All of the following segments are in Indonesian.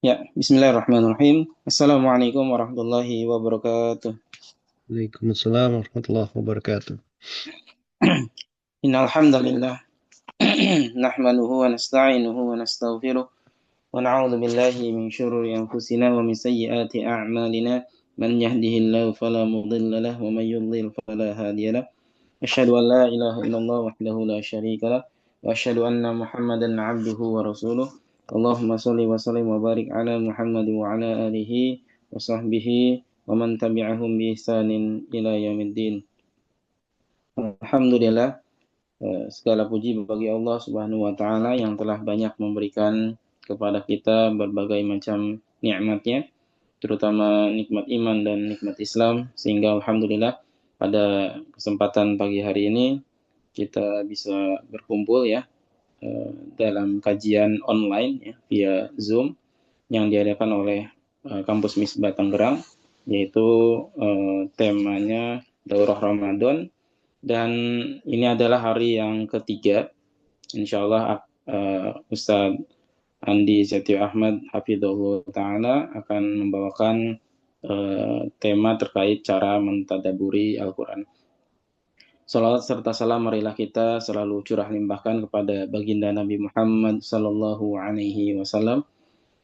Ya, bismillahirrahmanirrahim. Assalamualaikum warahmatullahi wabarakatuh. Waalaikumsalam warahmatullahi wabarakatuh. Innal hamdalillah nahmaduhu wa nasta'inuhu wa nastaghfiruh wa na'udzu billahi min syururi anfusina wa min sayyiati a'malina. Man yahdihillahu fala mudilla lahu wa man yudlil fala hadiya lahu. Asyhadu an la ilaha illallah wahdahu la syarika lah wa asyhadu anna Muhammadan 'abduhu wa rasuluh. Allahumma shalli wa sallim wa barik ala Muhammad wa ala alihi wa sahbihi wa man tabi'ahum bi ihsanin ila yaumiddin. Alhamdulillah, segala puji bagi Allah Subhanahu wa taala yang telah banyak memberikan kepada kita berbagai macam nikmatnya, terutama nikmat iman dan nikmat Islam, sehingga alhamdulillah pada kesempatan pagi hari ini kita bisa berkumpul ya, dalam kajian online ya, via Zoom yang diadakan oleh kampus Misbah Tangerang, yaitu temanya Daurah Ramadan. Dan ini adalah hari yang ketiga. Insya Allah Ustadz Andi Setio Ahmad Hafidhullah Ta'ala akan membawakan tema terkait cara mentadaburi Al-Quran. Salawat serta salam marilah kita selalu curah limpahkan kepada baginda Nabi Muhammad Sallallahu Alaihi Wasallam,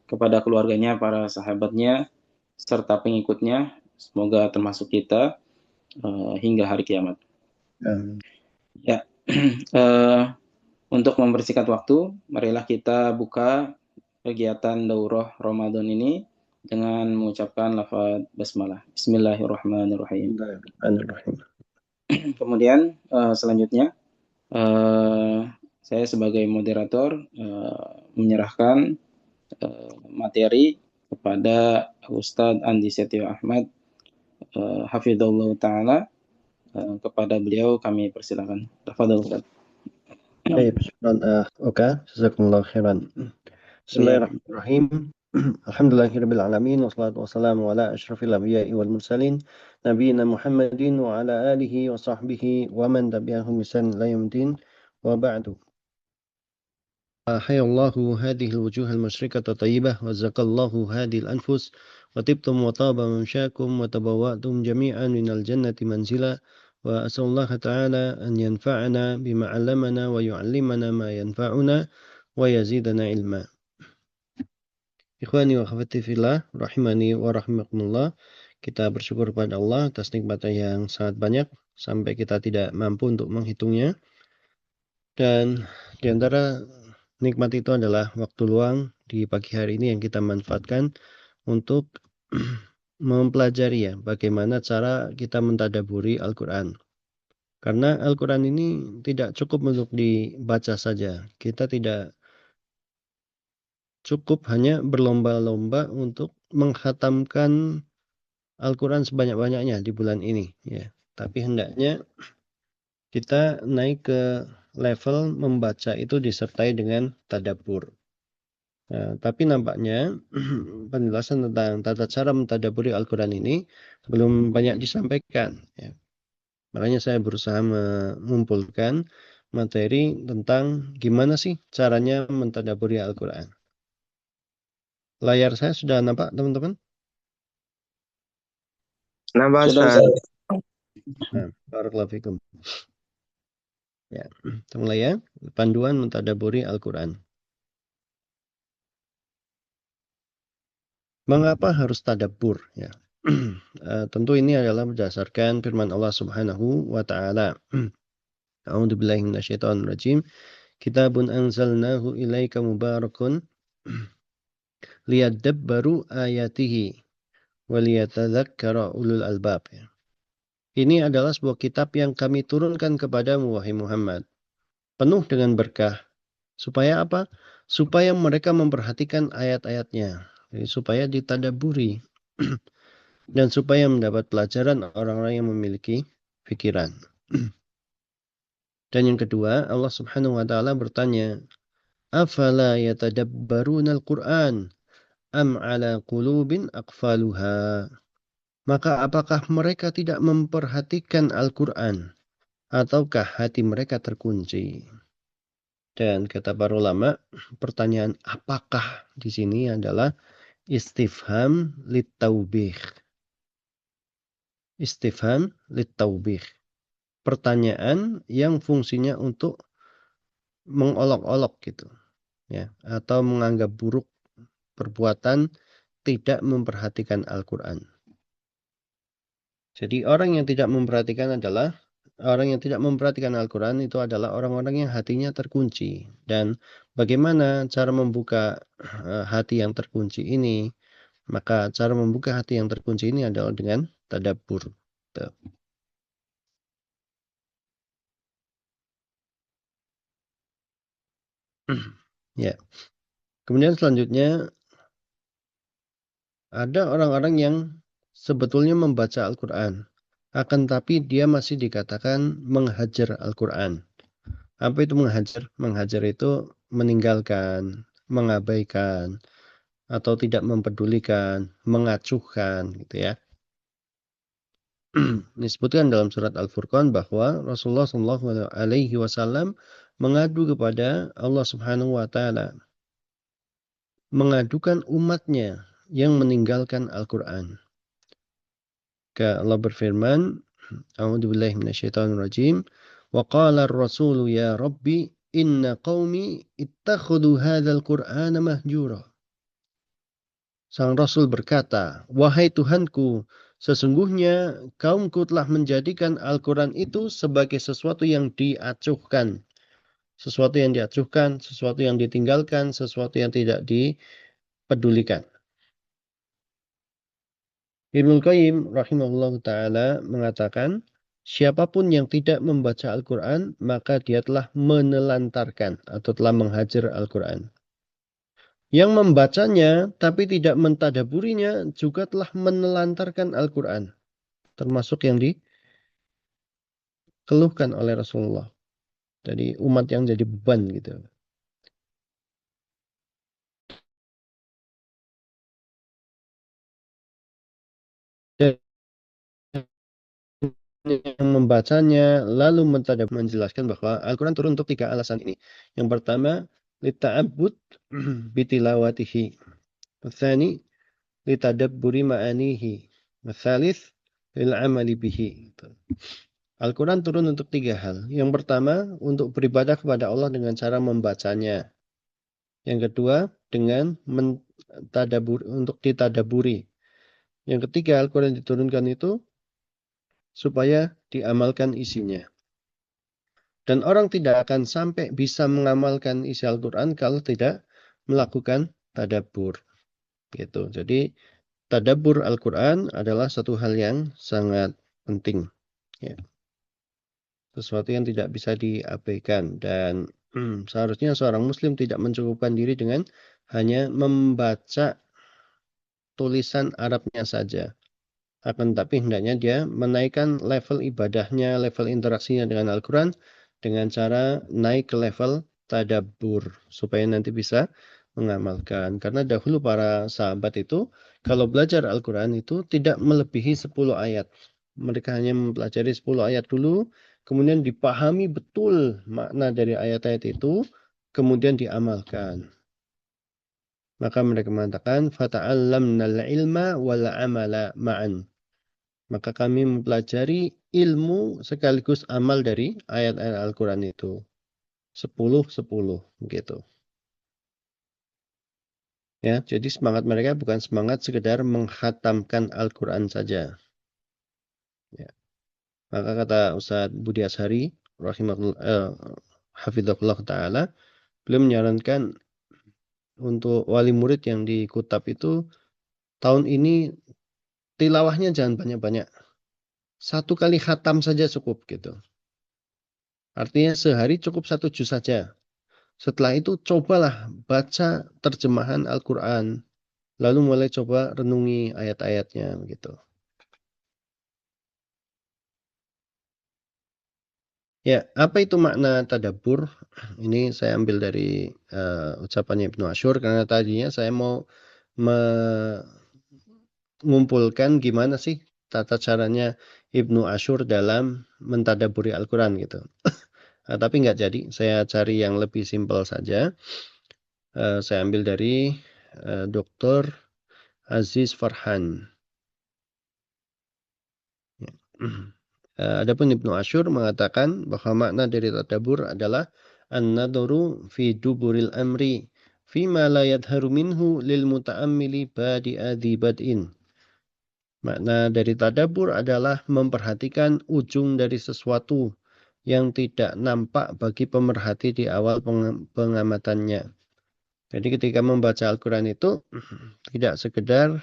kepada keluarganya, para sahabatnya, serta pengikutnya. Semoga termasuk kita hingga hari kiamat. Ya, untuk mempersingkat waktu, marilah kita buka kegiatan daurah Ramadan ini dengan mengucapkan lafaz basmalah. Bismillahirrahmanirrahim. Bismillahirrahmanirrahim. Kemudian selanjutnya saya sebagai moderator menyerahkan materi kepada Ustadz Andi Setio Ahmad Hafidhullah Ta'ala. Kepada beliau kami persilakan. Tafadhol Ustaz. Baik, syukran Oka, jazakumullah khairan. Bismillahirrahmanirrahim. Alhamdulillahirabbil alamin wassalatu wassalamu ala asyrafil anbiya'i wal mursalin nabiyina Muhammadin wa ala alihi wa sahbihi wa man tabi'ahum bi ihsan ila yaumil wa ba'du. Hayallahu hadhihi al-wujuh al-musyrikata tayyibah wa zakallahu hadhihi al-anfus wa tibtum wa taba mamsyakum wa tabawwa'tum jami'an minal jannati manzila wa asallahu ta'ala an yanfa'ana bima 'allamana wa yu'allimana ma yanfa'una wa yazidana ilma. Ikhwani wa akhwati fillah rahimani wa rahimakumullah. Kita bersyukur kepada Allah atas nikmat yang sangat banyak sampai kita tidak mampu untuk menghitungnya. Dan di antara nikmat itu adalah waktu luang di pagi hari ini yang kita manfaatkan untuk mempelajari ya bagaimana cara kita mentadaburi Al-Quran. Karena Al-Quran ini tidak cukup untuk dibaca saja. Kita tidak cukup hanya berlomba-lomba untuk menghatamkan Al-Quran sebanyak-banyaknya di bulan ini. Ya. Tapi hendaknya kita naik ke level membaca itu disertai dengan tadabbur. Tapi nampaknya penjelasan tentang tata cara mentadaburi Al-Quran ini belum banyak disampaikan. Ya. Makanya saya berusaha mengumpulkan materi tentang gimana sih caranya mentadaburi Al-Quran. Layar saya sudah nampak, teman-teman? Kenapa Sudah Ustaz? Ustaz. Nah, barakallahu fikum. Ya, kita mulai ya. Panduan mentadaburi Al-Quran. Mengapa harus tadabbur? Ya. Tentu ini adalah berdasarkan firman Allah Subhanahu wa taala. A'udzubillahi minasyaitonirrajim. Kitabun anzalnahu ilaika mubarakun liyadabbaru ayatihi waliyatadzakkara ulul albab. Ini adalah sebuah kitab yang kami turunkan kepadamu wahai Muhammad, penuh dengan berkah. Supaya apa? Supaya mereka memperhatikan ayat-ayatnya. Jadi supaya ditadaburi dan supaya mendapat pelajaran orang-orang yang memiliki pikiran. Dan yang kedua, Allah Subhanahu wa taala bertanya, "Afala yatadabbaruna al-Qur'an am 'ala qulubin aqfaluha?" Maka apakah mereka tidak memperhatikan Al-Qur'an ataukah hati mereka terkunci? Dan kata para ulama, pertanyaan apakah di sini adalah istifham litaubih. Istifham litaubih. Pertanyaan yang fungsinya untuk mengolok-olok gitu, ya, atau menganggap buruk perbuatan tidak memperhatikan Al-Quran. Jadi orang yang tidak memperhatikan Al-Quran itu adalah orang-orang yang hatinya terkunci. Dan bagaimana cara membuka hati yang terkunci ini? Maka cara membuka hati yang terkunci ini adalah dengan tadabbur. Tuh. Ya. Kemudian selanjutnya ada orang-orang yang sebetulnya membaca Al-Quran, akan tapi dia masih dikatakan menghajar Al-Quran. Apa itu menghajar? Menghajar itu meninggalkan, mengabaikan, atau tidak mempedulikan, mengacuhkan, gitu ya. Disebutkan dalam surat Al-Furqan bahwa Rasulullah SAW mengadu kepada Allah Subhanahu wa taala, mengadukan umatnya yang meninggalkan Al-Qur'an. Allah berfirman, A'udzubillahi minasyaitonirrajim, wa qala ar-rasulu ya rabbi inna qaumi ittakhadhu hadzal qur'ana mahjura. Sang Rasul berkata, wahai Tuhanku, sesungguhnya kaumku telah menjadikan Al-Quran itu sebagai sesuatu yang diacuhkan. Sesuatu yang diacuhkan, sesuatu yang ditinggalkan, sesuatu yang tidak dipedulikan. Ibnu Qayyim rahimahullah ta'ala mengatakan, siapapun yang tidak membaca Al-Quran, maka dia telah menelantarkan atau telah menghajar Al-Quran. Yang membacanya tapi tidak mentadaburinya juga telah menelantarkan Al-Quran. Termasuk yang dikeluhkan oleh Rasulullah. Jadi umat yang jadi beban gitu. Dan yang membacanya lalu menjelaskan bahwa Al-Quran turun untuk 3 alasan ini. Yang pertama, lita'abbud bitilawatihi. Tsani, litadabburi ma'anihi. Tsalits, lil'amali bihi. Al-Quran turun untuk 3 hal. Yang pertama, untuk beribadah kepada Allah dengan cara membacanya. Yang kedua, dengan untuk ditadaburi. Yang ketiga, Al-Quran diturunkan itu supaya diamalkan isinya. Dan orang tidak akan sampai bisa mengamalkan isi Al-Quran kalau tidak melakukan tadabbur. Gitu. Jadi, tadabbur Al-Quran adalah satu hal yang sangat penting. Ya. Sesuatu yang tidak bisa diabaikan. Dan seharusnya seorang Muslim tidak mencukupkan diri dengan hanya membaca tulisan Arabnya saja. Akan tetapi hendaknya dia menaikkan level ibadahnya, level interaksinya dengan Al-Quran dengan cara naik ke level tadabbur supaya nanti bisa mengamalkan. Karena dahulu para sahabat itu kalau belajar Al-Quran itu tidak melebihi 10 ayat. Mereka hanya mempelajari 10 ayat dulu, kemudian dipahami betul makna dari ayat-ayat itu, kemudian diamalkan. Maka mereka mengatakan fata'allamnal ilma wal amala ma'an. Maka kami mempelajari ilmu sekaligus amal dari ayat-ayat Al-Quran itu. 10-10 gitu. Ya, jadi semangat mereka bukan semangat sekedar menghatamkan Al-Quran saja. Ya. Maka kata Ustaz Budi Ashari, hafizahullah ta'ala, beliau menyarankan untuk wali murid yang di Kutab itu, tahun ini tilawahnya jangan banyak-banyak. 1 kali khatam saja cukup gitu. Artinya sehari cukup 1 juz saja. Setelah itu cobalah baca terjemahan Al-Quran. Lalu mulai coba renungi ayat-ayatnya gitu. Ya, apa itu makna tadabbur? Ini saya ambil dari ucapannya Ibnu Asyur karena tadinya saya mau mengumpulkan gimana sih tata caranya Ibnu Asyur dalam mentadaburi Al-Quran gitu. Tapi nggak jadi, saya cari yang lebih simpel saja. Saya ambil dari Dr. Aziz Farhan. Ya. Adapun Ibnu Asyur mengatakan bahwa makna dari tadabbur adalah an-nadharu fi duburil amri fima la yadharu minhu lil muta'ammili badi'a dhi bad'in. Makna dari tadabbur adalah memperhatikan ujung dari sesuatu yang tidak nampak bagi pemerhati di awal pengamatannya. Jadi ketika membaca Al-Quran itu tidak sekedar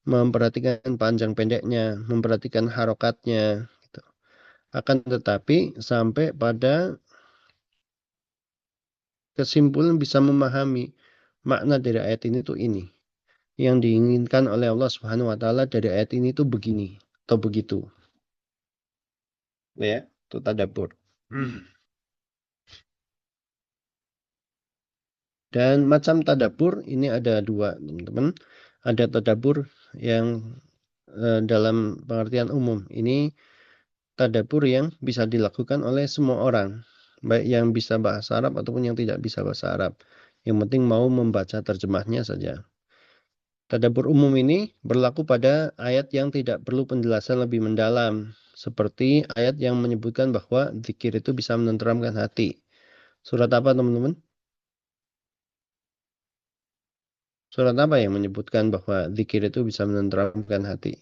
memperhatikan panjang pendeknya, memperhatikan harokatnya, gitu. Akan tetapi sampai pada kesimpulan bisa memahami makna dari ayat ini tuh ini. Yang diinginkan oleh Allah Subhanahu wa taala dari ayat ini tuh begini atau begitu. Ya, itu tadabbur. Dan macam tadabbur ini ada dua, teman-teman. Ada tadabbur yang dalam pengertian umum. Ini tadabbur yang bisa dilakukan oleh semua orang, baik yang bisa bahasa Arab ataupun yang tidak bisa bahasa Arab. Yang penting mau membaca terjemahnya saja. Tadabbur umum ini berlaku pada ayat yang tidak perlu penjelasan lebih mendalam, seperti ayat yang menyebutkan bahwa zikir itu bisa menenteramkan hati. Surat apa, teman-teman? Surat apa yang menyebutkan bahwa zikir itu bisa menenteramkan hati?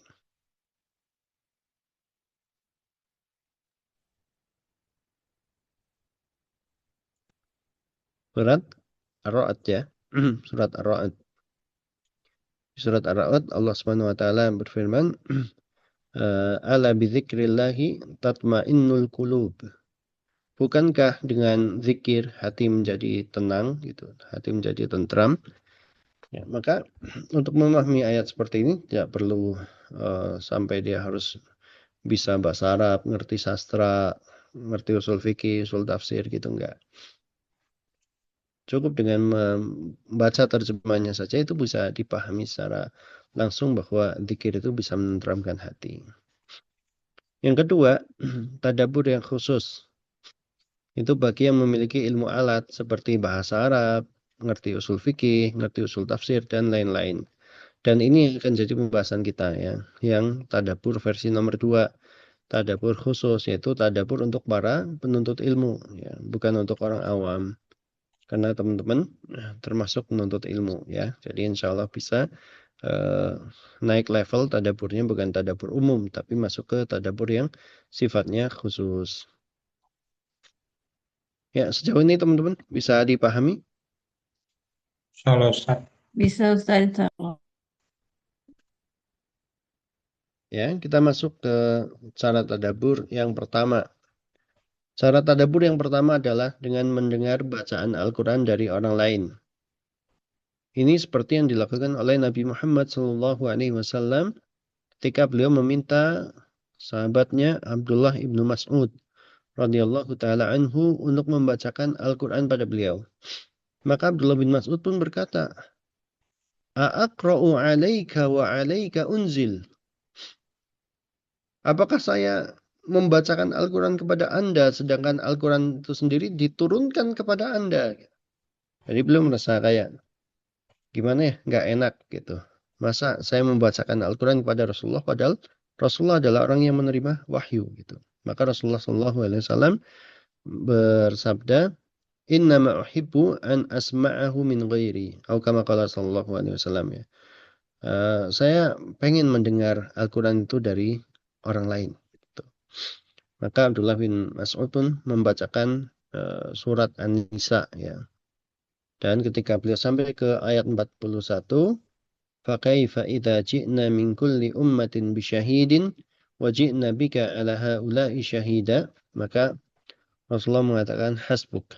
Surat Ar-Ra'd ya. Surat Ar-Ra'd. Surat Ar-Ra'd Allah Subhanahu wa taala berfirman, "Ala bidzikrillahi tatmainnul qulub." Bukankah dengan zikir hati menjadi tenang gitu, hati menjadi tentram? Ya, maka untuk memahami ayat seperti ini tidak perlu sampai dia harus bisa bahasa Arab, ngerti sastra, ngerti usul fikih, usul tafsir gitu enggak. Cukup dengan membaca terjemahnya saja itu bisa dipahami secara langsung bahwa zikir itu bisa menenteramkan hati. Yang kedua, tadabbur yang khusus. Itu bagi yang memiliki ilmu alat seperti bahasa Arab, ngerti usul fikih, ngerti usul tafsir, dan lain-lain. Dan ini akan jadi pembahasan kita ya, yang tadabbur versi nomor 2. Tadabbur khusus, yaitu tadabbur untuk para penuntut ilmu, ya, bukan untuk orang awam. Karena teman-teman termasuk menuntut ilmu ya. Jadi insya Allah bisa naik level tadabburnya bukan tadabbur umum, tapi masuk ke tadabbur yang sifatnya khusus. Ya, sejauh ini teman-teman bisa dipahami? Insyaallah Ustaz. Bisa Ustaz, insyaallah. Ya, kita masuk ke cara tadabbur yang pertama. Cara tadabbur yang pertama adalah dengan mendengar bacaan Al-Quran dari orang lain. Ini seperti yang dilakukan oleh Nabi Muhammad SAW ketika beliau meminta sahabatnya Abdullah ibnu Mas'ud radhiyallahu taala anhu untuk membacakan Al-Quran pada beliau. Maka Abdullah bin Mas'ud pun berkata, "A'aqra'u 'alaika wa 'alaika unzil." Apakah saya membacakan Al-Quran kepada Anda, sedangkan Al-Quran itu sendiri diturunkan kepada Anda? Jadi beliau merasa kayak, gimana ya, nggak enak gitu. Masa saya membacakan Al-Quran kepada Rasulullah, padahal Rasulullah adalah orang yang menerima wahyu gitu. Maka Rasulullah SAW bersabda, "Innama uhibbu an asma'ahu min ghairi." Atau kama qala sallallahu alaihi wasallam ya. Saya pengen mendengar Al-Quran itu dari orang lain. Gitu. Maka Abdullah bin Mas'ud pun membacakan surat An-Nisa ya. Dan ketika beliau sampai ke ayat 41, "Fakaifa idza ji'na min kulli ummatin bisyahidin wa ji'na bika 'ala haula'i syahida." Maka Rasulullah mengatakan hasbuk.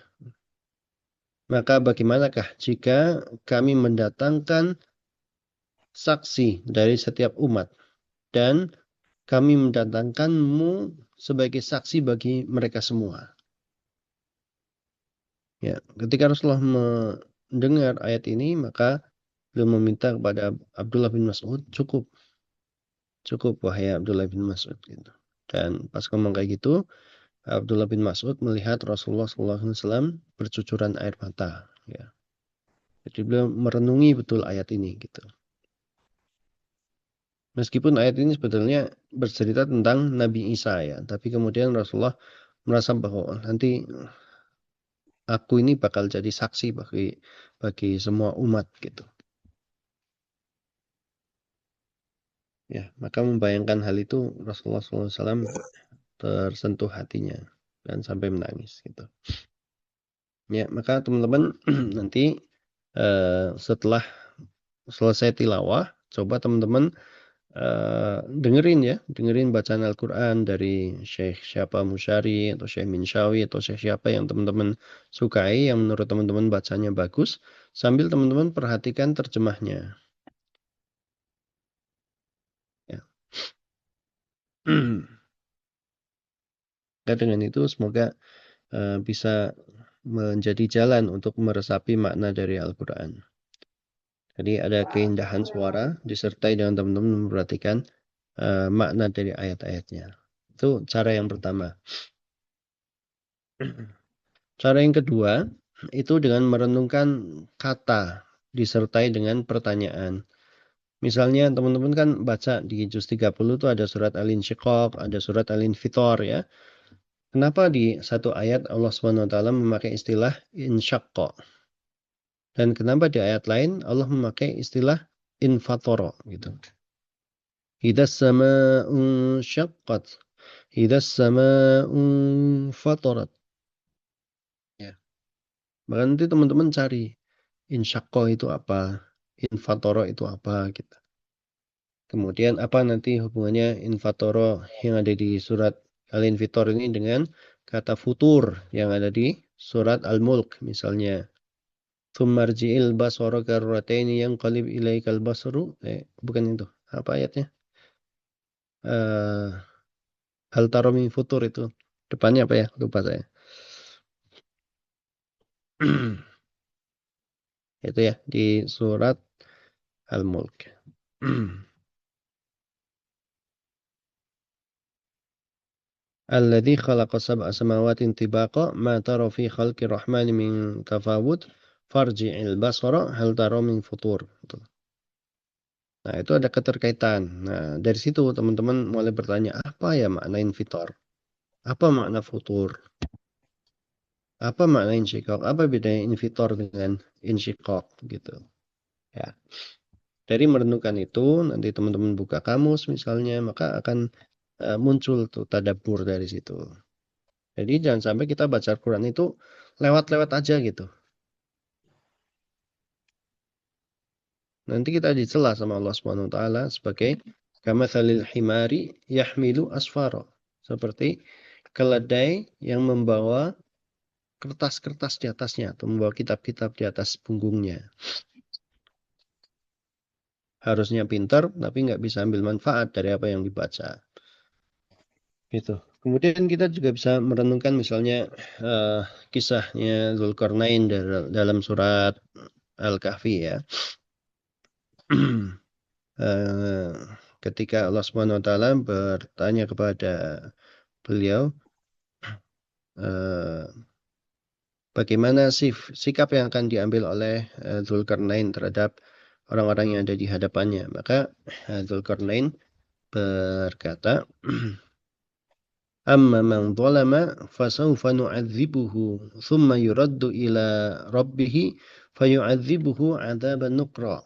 Maka bagaimanakah jika kami mendatangkan saksi dari setiap umat dan kami mendatangkanmu sebagai saksi bagi mereka semua. Ya, ketika Rasulullah mendengar ayat ini, maka beliau meminta kepada Abdullah bin Mas'ud, cukup wahai Abdullah bin Mas'ud gitu. Dan pas ngomong kayak gitu, Abdullah bin Mas'ud melihat Rasulullah SAW bercucuran air mata. Ya. Jadi beliau merenungi betul ayat ini gitu. Meskipun ayat ini sebetulnya bercerita tentang Nabi Isa ya, tapi kemudian Rasulullah merasa bahwa nanti aku ini bakal jadi saksi bagi semua umat gitu. Ya, maka membayangkan hal itu Rasulullah SAW tersentuh hatinya dan sampai menangis gitu. Ya, maka teman-teman nanti setelah selesai tilawah, coba teman-teman dengerin bacaan Al-Quran dari Syekh siapa Musyari atau Syekh Minsyawi atau Syekh siapa yang teman-teman sukai, yang menurut teman-teman bacanya bagus, sambil teman-teman perhatikan terjemahnya. Ya. Dan dengan itu semoga bisa menjadi jalan untuk meresapi makna dari Al-Quran. Jadi ada keindahan suara disertai dengan teman-teman memperhatikan makna dari ayat-ayatnya. Itu cara yang pertama. Cara yang kedua, itu dengan merenungkan kata disertai dengan pertanyaan. Misalnya teman-teman kan baca di juz 30 itu ada surat Al-Insyiqaq, ada surat Al-Infitor ya. Kenapa di satu ayat Allah SWT memakai istilah insyaqqa? Dan kenapa di ayat lain Allah memakai istilah infatara gitu. Idas sama'un syaqqat, idas sama'un fatarat. Ya. Maka nanti teman-teman cari insyaqqa itu apa, infatara itu apa gitu. Kemudian apa nanti hubungannya infatara yang ada di surat Al-Infitor ini dengan kata futur yang ada di surat Al-Mulk misalnya. Tsummarji'il basara karrataini yanqalib ilaikal basaru. Bukan itu. Apa ayatnya? Hal tara min futur itu. Depannya apa ya? Lupa saya. Itu ya di surat Al-Mulk. Alladzi khalaqa sab'a samawatin tibaqa ma tara fi khalqir rahmani min tafawut farji'il basara hal tara min futur. Nah, itu ada keterkaitan. Nah, dari situ teman-teman mulai bertanya, apa ya makna infitor? Apa makna futur? Apa makna insyikok? Apa bedanya infitor dengan insyikok gitu. Ya. Dari merenungkan itu, nanti teman-teman buka kamus misalnya, maka akan muncul tuh tadabbur dari situ. Jadi jangan sampai kita baca Al-Quran itu lewat-lewat aja gitu. Nanti kita dicela sama Allah Subhanahu wa taala sebagai kamatsalil himari yahmilu asfara. Seperti keledai yang membawa kertas-kertas di atasnya atau membawa kitab-kitab di atas punggungnya. Harusnya pintar tapi nggak bisa ambil manfaat dari apa yang dibaca. Gitu. Kemudian kita juga bisa merenungkan misalnya kisahnya Dzulkarnain dalam surat Al-Kahfi ya. Ketika Allah Subhanahu wa taala bertanya kepada beliau bagaimana sikap yang akan diambil oleh Dzulkarnain terhadap orang-orang yang ada di hadapannya. Maka Dzulkarnain berkata, "Amma man zalama fasawfa nu'adzibuhu thumma yuraddu ila rabbih fayu'adzibuhu 'adzaban nukra.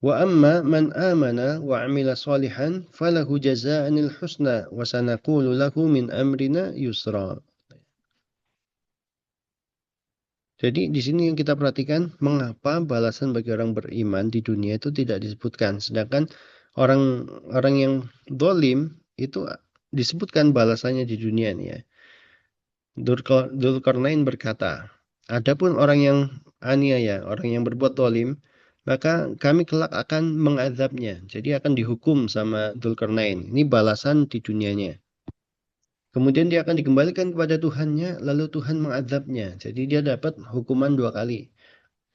Wa amma man amana wa 'amila shalihan falahu jazaa'anil husna wa sanaqulu lahu min amrina yusra." Jadi di sini yang kita perhatikan, mengapa balasan bagi orang beriman di dunia itu tidak disebutkan, sedangkan orang yang dolim itu disebutkan balasannya di dunia nih ya. Dzulkarnain berkata, adapun orang yang aniaya, orang yang berbuat dolim, maka kami kelak akan mengazabnya. Jadi akan dihukum sama Dzulkarnain. Ini balasan di dunianya. Kemudian dia akan dikembalikan kepada Tuhannya, lalu Tuhan mengazabnya. Jadi dia dapat hukuman 2 kali.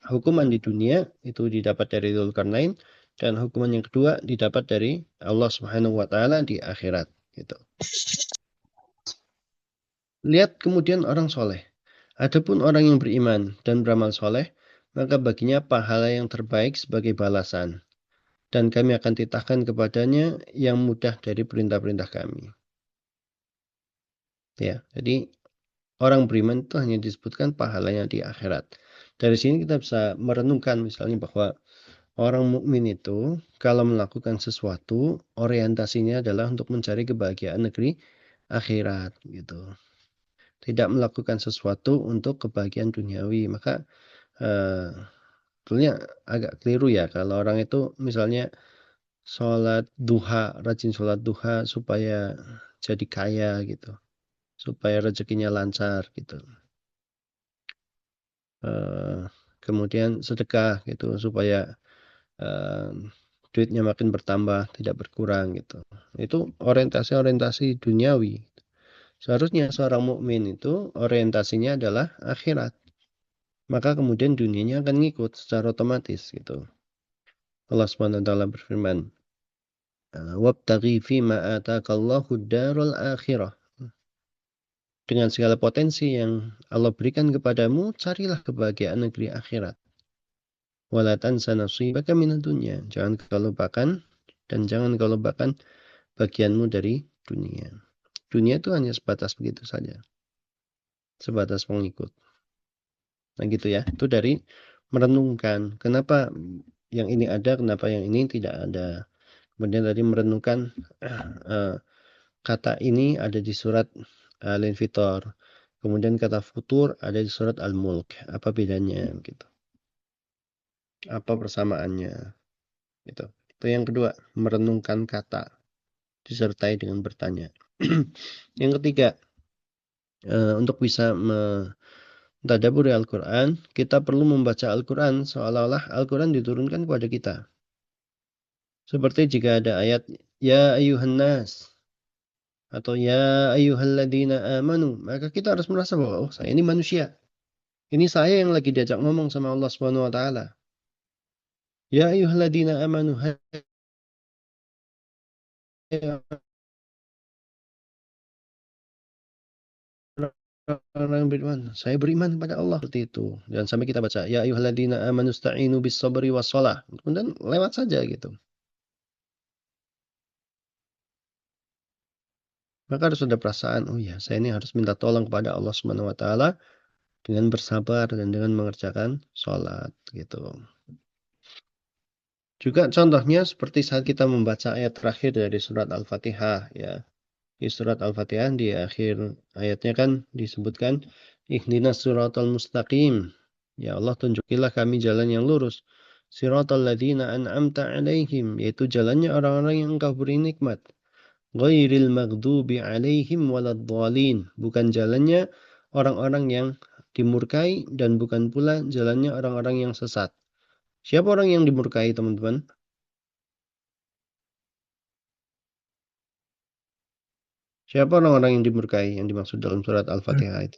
Hukuman di dunia itu didapat dari Dzulkarnain, dan hukuman yang kedua didapat dari Allah Subhanahu wa taala di akhirat gitu. Lihat kemudian orang soleh. Adapun orang yang beriman dan beramal soleh, maka baginya pahala yang terbaik sebagai balasan. dan kami akan titahkan kepadanya yang mudah dari perintah-perintah kami. Ya, jadi orang beriman itu hanya disebutkan pahalanya di akhirat. Dari sini kita bisa merenungkan misalnya bahwa orang mukmin itu kalau melakukan sesuatu orientasinya adalah untuk mencari kebahagiaan negeri akhirat gitu. Tidak melakukan sesuatu untuk kebahagiaan duniawi. Maka sebetulnya agak keliru ya kalau orang itu misalnya sholat duha, rajin sholat duha supaya jadi kaya gitu, supaya rezekinya lancar gitu. Kemudian sedekah gitu supaya duitnya makin bertambah, tidak berkurang gitu. Itu orientasi-orientasi duniawi. Seharusnya seorang mukmin itu orientasinya adalah akhirat. Maka kemudian dunianya akan ngikut secara otomatis gitu. Allah Subhanahu wa taala berfirman, "Wabtaghi fima ataakallahu ad-darul akhirah." Dengan segala potensi yang Allah berikan kepadamu, carilah kebahagiaan negeri akhirat. Wala tansa nasibaka minad dunya. Jangan kau lupakan dan jangan kau lupakan bagianmu dari dunia. Dunia itu hanya sebatas begitu saja. Sebatas pengikut. Nah gitu ya. Itu dari merenungkan kenapa yang ini ada, kenapa yang ini tidak ada. Kemudian tadi merenungkan kata ini ada di surat Al-Infitor. Kemudian kata futur ada di surat Al-Mulk. Apa bedanya gitu? Apa persamaannya? Gitu. Itu yang kedua, merenungkan kata disertai dengan bertanya. Yang ketiga, untuk bisa mentadabburi Al-Quran, kita perlu membaca Al-Quran seolah-olah Al-Quran diturunkan kepada kita. Seperti jika ada ayat, Ya ayuhan nas, atau Ya ayyuhalladzina amanu, maka kita harus merasa bahwa, oh saya ini manusia. Ini saya yang lagi diajak ngomong sama Allah Subhanahu wa taala. Ya ayyuhalladzina amanu, hai orang yang beriman, saya beriman kepada Allah seperti itu. Dan sampai kita baca, ya ayyuhalladzina amanu sta'inu bis sabri was shalah. Kemudian lewat saja gitu. Maka harus ada perasaan, oh ya, saya ini harus minta tolong kepada Allah Subhanahu wa taala dengan bersabar dan dengan mengerjakan sholat gitu. Juga contohnya seperti saat kita membaca ayat terakhir dari surat Al-Fatihah ya. Di surat Al-Fatihah di akhir ayatnya kan disebutkan ihdinas siratal mustaqim. Ya Allah tunjukilah kami jalan yang lurus. Siratal ladzina an'amta alaihim, yaitu jalannya orang-orang yang Engkau beri nikmat. Ghairil maghdubi alaihim waladdallin, bukan jalannya orang-orang yang dimurkai dan bukan pula jalannya orang-orang yang sesat. Siapa orang yang dimurkai, teman-teman? Siapa orang-orang yang dimurkai yang dimaksud dalam surat Al-Fatihah itu?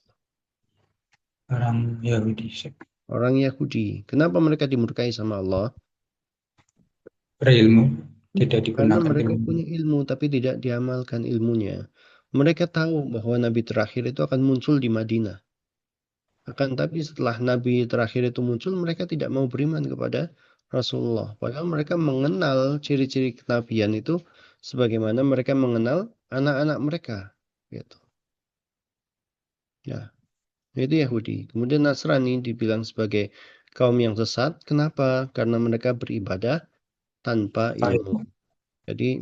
Orang Yahudi. Orang Yahudi. Kenapa mereka dimurkai sama Allah? Berilmu, tidak Karena digunakan mereka ilmu. punya ilmu tapi tidak diamalkan ilmunya. Mereka tahu bahwa Nabi terakhir itu akan muncul di Madinah. Akan tapi setelah Nabi terakhir itu muncul, mereka tidak mau beriman kepada Rasulullah. Padahal mereka mengenal ciri-ciri kenabian itu sebagaimana mereka mengenal anak-anak mereka. Gitu. Ya, itu Yahudi. Kemudian Nasrani dibilang sebagai kaum yang sesat. Kenapa? Karena mereka beribadah tanpa ilmu. Jadi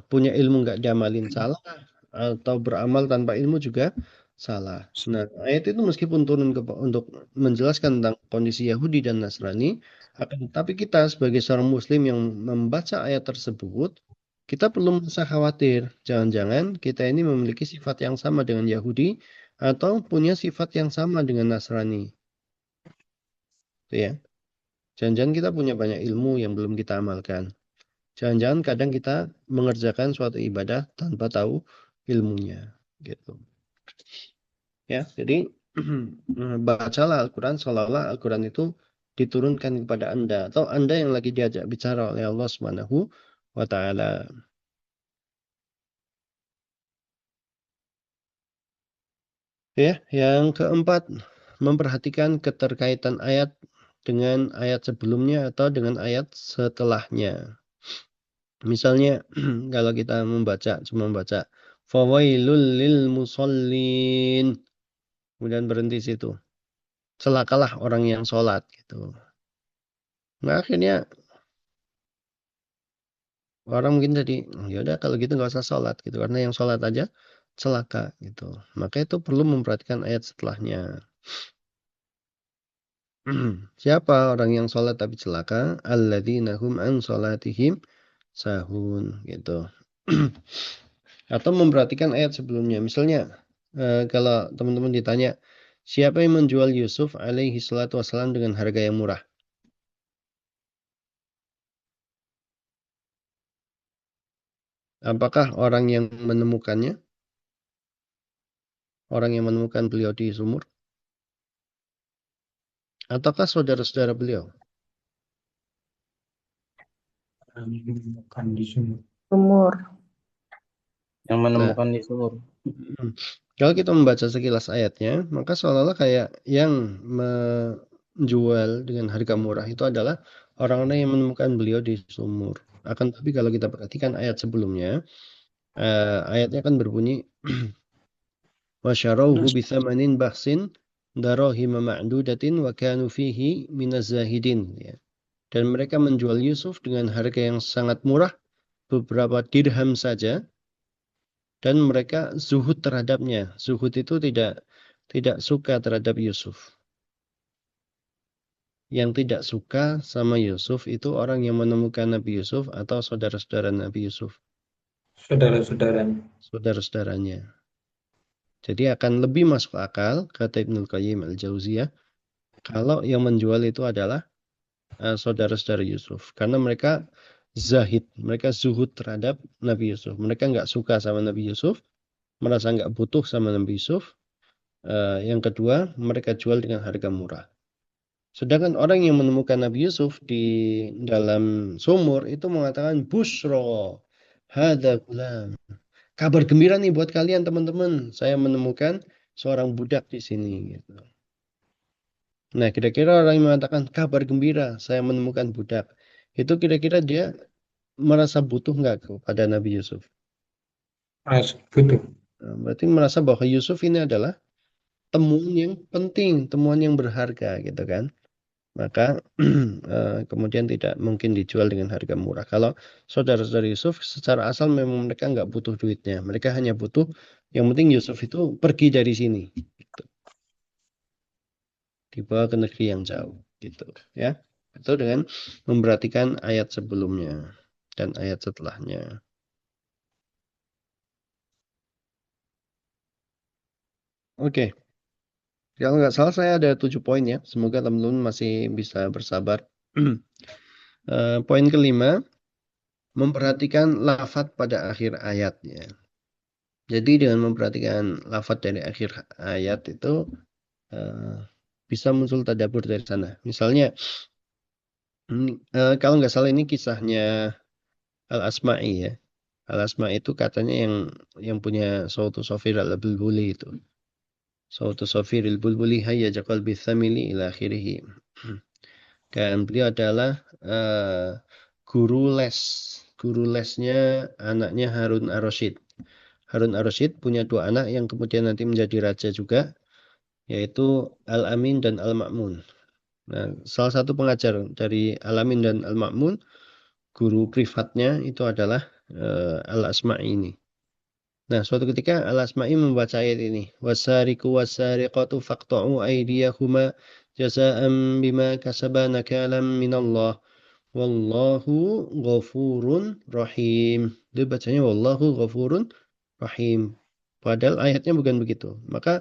punya ilmu nggak diamalin salah, atau beramal tanpa ilmu juga salah. Nah, ayat itu meskipun turun untuk menjelaskan tentang kondisi Yahudi dan Nasrani, akan tetapi kita sebagai seorang Muslim yang membaca ayat tersebut, kita perlu merasa khawatir. Jangan-jangan kita ini memiliki sifat yang sama dengan Yahudi atau punya sifat yang sama dengan Nasrani. Itu ya. Jangan-jangan kita punya banyak ilmu yang belum kita amalkan. Jangan-jangan kadang kita mengerjakan suatu ibadah tanpa tahu ilmunya, gitu. Ya, jadi bacalah Al-Quran seolah-olah Al-Quran itu diturunkan kepada Anda atau Anda yang lagi diajak bicara oleh Allah Subhanahu wa taala. Ya, yang keempat, memperhatikan keterkaitan ayat dengan ayat sebelumnya atau dengan ayat setelahnya. Misalnya kalau kita cuma membaca fawailul lil musallin, kemudian berhenti situ. Celakalah orang yang sholat gitu. Nah akhirnya orang mungkin jadi, ya udah kalau gitu nggak usah sholat gitu, karena yang sholat aja celaka gitu. Maka itu perlu memperhatikan ayat setelahnya. Siapa orang yang sholat tapi celaka? Alladzina hum an sholatihim sahun gitu. Atau memperhatikan ayat sebelumnya. Misalnya kalau teman-teman ditanya, siapa yang menjual Yusuf alaihi salatu wassalam dengan harga yang murah? Apakah orang yang menemukannya? Orang yang menemukan beliau di sumur? Ataukah saudara-saudara beliau? Menemukan di sumur. Umur. Yang Nah, menemukan di sumur. kalau kita membaca sekilas ayatnya, maka seolah-olah kayak yang menjual dengan harga murah itu adalah orang-orang yang menemukan beliau di sumur. Akan tapi kalau kita perhatikan ayat sebelumnya, ayatnya kan berbunyi وَشَرَوْهُ بِثَمَنٍ بَخْسٍ دَرَاهِمَ مَعْدُودَةٍ وَكَانُوا فِيهِ مِنَ الزَّاهِدِينَ. Ya. Dan mereka menjual Yusuf dengan harga yang sangat murah, beberapa dirham saja, dan mereka zuhud terhadapnya. Zuhud itu tidak suka terhadap Yusuf. Yang tidak suka sama Yusuf itu orang yang menemukan Nabi Yusuf atau saudara-saudara Nabi Yusuf. Saudara-saudaranya. Saudara-saudaranya. Jadi akan lebih masuk akal, kata Ibnul Qayyim al-Jauziyah, kalau yang menjual itu adalah saudara-saudara Yusuf. Karena mereka zahid, mereka zuhud terhadap Nabi Yusuf. Mereka nggak suka sama Nabi Yusuf, merasa nggak butuh sama Nabi Yusuf. Yang kedua, mereka jual dengan harga murah. Sedangkan orang yang menemukan Nabi Yusuf di dalam sumur itu mengatakan, Bushro, hada gulam. Kabar gembira nih buat kalian teman-teman. Saya menemukan seorang budak di sini. Gitu. Nah, kira-kira orang yang mengatakan kabar gembira, saya menemukan budak. Itu kira-kira dia merasa butuh nggak kepada Nabi Yusuf? Butuh. Nah, berarti merasa bahwa Yusuf ini adalah temuan yang penting, temuan yang berharga, gitu kan? Maka kemudian tidak mungkin dijual dengan harga murah. Kalau saudara-saudara Yusuf secara asal memang mereka nggak butuh duitnya. Mereka hanya butuh, yang penting Yusuf itu pergi dari sini. Gitu. Dibawa ke negeri yang jauh. Gitu ya. Itu dengan memperhatikan ayat sebelumnya dan ayat setelahnya. Oke. Kalau nggak salah saya ada 7 poin ya. Semoga teman-teman masih bisa bersabar. Poin kelima, memperhatikan lafadz pada akhir ayatnya. Jadi dengan memperhatikan lafadz dari akhir ayat itu bisa muncul tadabbur dari sana. Misalnya, kalau nggak salah ini kisahnya Al-Asma'i ya. Al-Asma'i itu katanya yang punya Sautu Safir al-Bulbuli itu. Sautu Safir al-Bulbuli hayya jaqal bithamili ila akhirih. Dan beliau adalah guru les. Guru lesnya anaknya Harun ar-Rasyid. Harun ar-Rasyid punya 2 anak yang kemudian nanti menjadi raja juga, yaitu Al-Amin dan Al-Ma'mun. Nah, salah satu pengajar dari Al-Amin dan Al-Ma'mun, guru privatnya itu adalah Al-Asma'i ini. Nah, suatu ketika Al-Asma'i membaca ayat ini, wasariqu wasariqatu faqta'u aydiyahuma jazaa'an bima kasaba nakalam minallah wallahu ghafurun rahim. Dia bacanya wallahu ghafurun rahim. Padahal ayatnya bukan begitu. Maka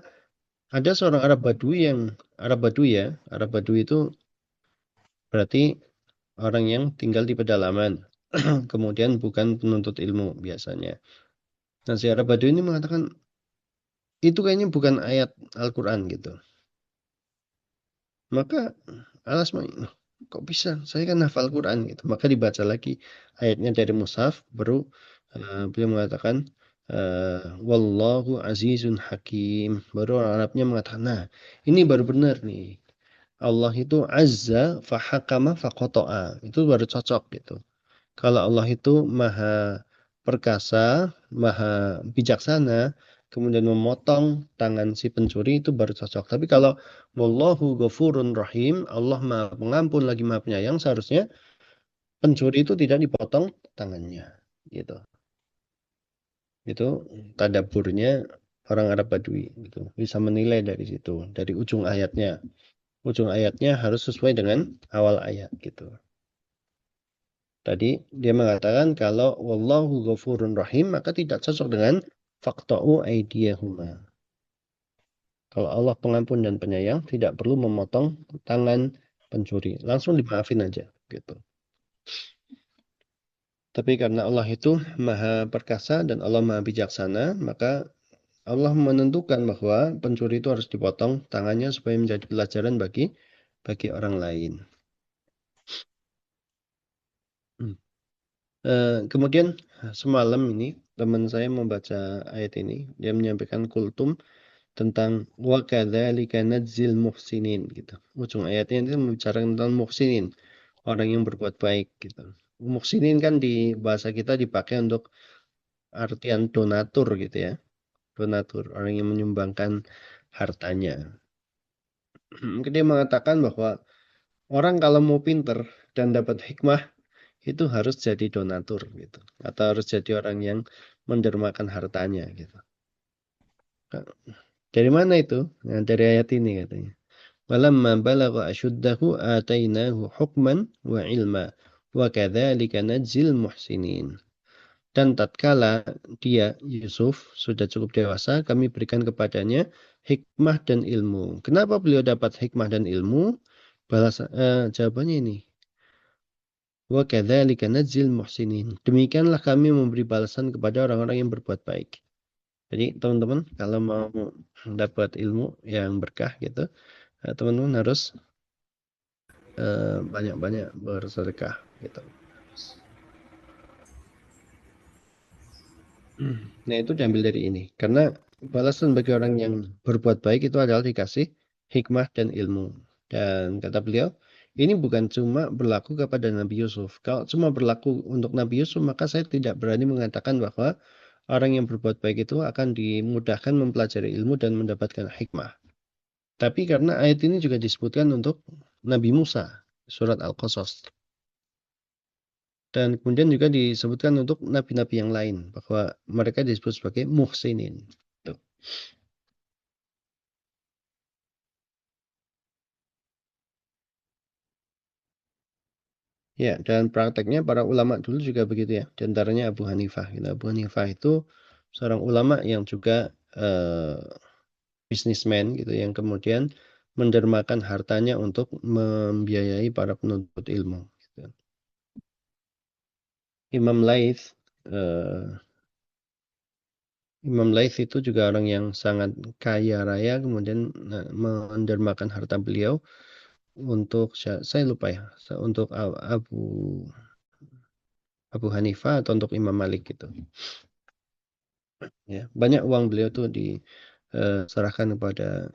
ada seorang Arab Badui Arab Badui itu berarti orang yang tinggal di pedalaman. Kemudian bukan penuntut ilmu biasanya. Nah, si Arab Badui ini mengatakan, itu kayaknya bukan ayat Al-Quran gitu. Maka Al-Asma'i, kok bisa? Saya kan hafal Quran gitu. Maka dibaca lagi ayatnya dari mushaf, baru beliau mengatakan, Wallahu azizun hakim. Baru orang Arabnya mengatakan, nah ini baru benar nih. Allah itu azza fahakama fakoto'a. Itu baru cocok gitu. Kalau Allah itu maha perkasa, maha bijaksana, kemudian memotong tangan si pencuri itu baru cocok. Tapi kalau wallahu ghafurun rahim, Allah maha pengampun lagi maha penyayang, seharusnya pencuri itu tidak dipotong tangannya. Gitu. Itu tadaburnya orang Arab Badui. Gitu. Bisa menilai dari situ, dari ujung ayatnya. Ujung ayatnya harus sesuai dengan awal ayat gitu. Tadi dia mengatakan kalau wallahu ghafurun rahim maka tidak cocok dengan faqta'u aydiyahuma. Kalau Allah pengampun dan penyayang tidak perlu memotong tangan pencuri, langsung dimaafin aja gitu. Tapi karena Allah itu maha perkasa dan Allah maha bijaksana, maka Allah menentukan bahwa pencuri itu harus dipotong tangannya supaya menjadi pelajaran bagi orang lain. Kemudian semalam ini teman saya membaca ayat ini, dia menyampaikan kultum tentang wa kadzalika nadzil muhsinin gitu. Ujung ayatnya itu membicarakan tentang muhsinin, orang yang berbuat baik gitu. Muhsinin kan di bahasa kita dipakai untuk artian donatur gitu ya. Donatur, orang yang menyumbangkan hartanya. Mungkin dia mengatakan bahwa orang kalau mau pinter dan dapat hikmah itu harus jadi donatur gitu, atau harus jadi orang yang mendermakan hartanya gitu. Dari mana itu? Nah, dari ayat ini katanya. Walamma balagha ashuddahu atainahu hukman wa ilma wa kadzalika najzil muhsinin. Dan tatkala dia Yusuf sudah cukup dewasa, kami berikan kepadanya hikmah dan ilmu. Kenapa beliau dapat hikmah dan ilmu? Jawabannya ini. Wa kadzalika najzil muhsinin. Demikianlah kami memberi balasan kepada orang-orang yang berbuat baik. Jadi teman-teman kalau mau dapat ilmu yang berkah gitu, teman-teman harus banyak-banyak bersedekah gitu. Nah itu diambil dari ini. Karena balasan bagi orang yang berbuat baik itu adalah dikasih hikmah dan ilmu. Dan kata beliau, ini bukan cuma berlaku kepada Nabi Yusuf. Kalau cuma berlaku untuk Nabi Yusuf, maka saya tidak berani mengatakan bahwa orang yang berbuat baik itu akan dimudahkan mempelajari ilmu dan mendapatkan hikmah. Tapi karena ayat ini juga disebutkan untuk Nabi Musa, surat Al-Qasas. Dan kemudian juga disebutkan untuk nabi-nabi yang lain, bahwa mereka disebut sebagai muhsinin. Tuh. Ya, dan prakteknya para ulama dulu juga begitu ya. Di antaranya Abu Hanifah. Gitu. Abu Hanifah itu seorang ulama yang juga bisnismen gitu, yang kemudian mendermakan hartanya untuk membiayai para penuntut ilmu. Gitu. Imam Laits itu juga orang yang sangat kaya raya, kemudian mendermakan harta beliau untuk, saya lupa ya, untuk Abu Hanifah atau untuk Imam Malik gitu. Ya, banyak uang beliau tuh diserahkan kepada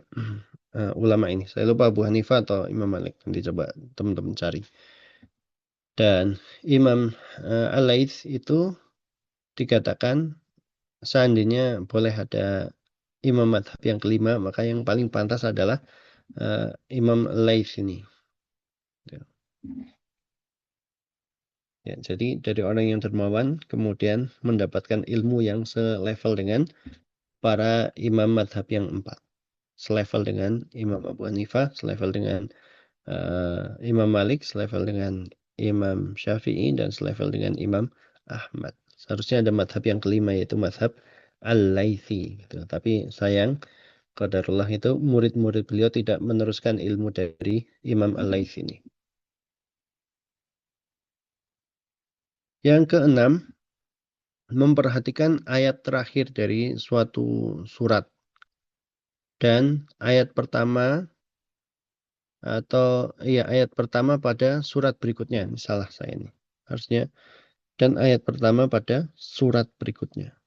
ulama ini. Saya lupa Abu Hanifah atau Imam Malik. Nanti coba teman-teman cari. Dan Imam Al-Laits itu dikatakan seandainya boleh ada imam madhab yang kelima, maka yang paling pantas adalah Imam Al-Laits ini. Ya, jadi dari orang yang dermawan kemudian mendapatkan ilmu yang selevel dengan para imam madhab yang 4. Selevel dengan Imam Abu Hanifah, selevel dengan Imam Malik, selevel dengan Imam Syafi'i, dan selevel dengan Imam Ahmad. Seharusnya ada madhab yang kelima, yaitu madhab Al-Laythi. Gitu. Tapi sayang, qadarullah itu murid-murid beliau tidak meneruskan ilmu dari Imam Al-Laythi ini. Yang keenam, memperhatikan ayat terakhir dari suatu surat. Dan ayat pertama ayat pertama pada surat berikutnya. Ini salah saya ini. Harusnya dan ayat pertama pada surat berikutnya.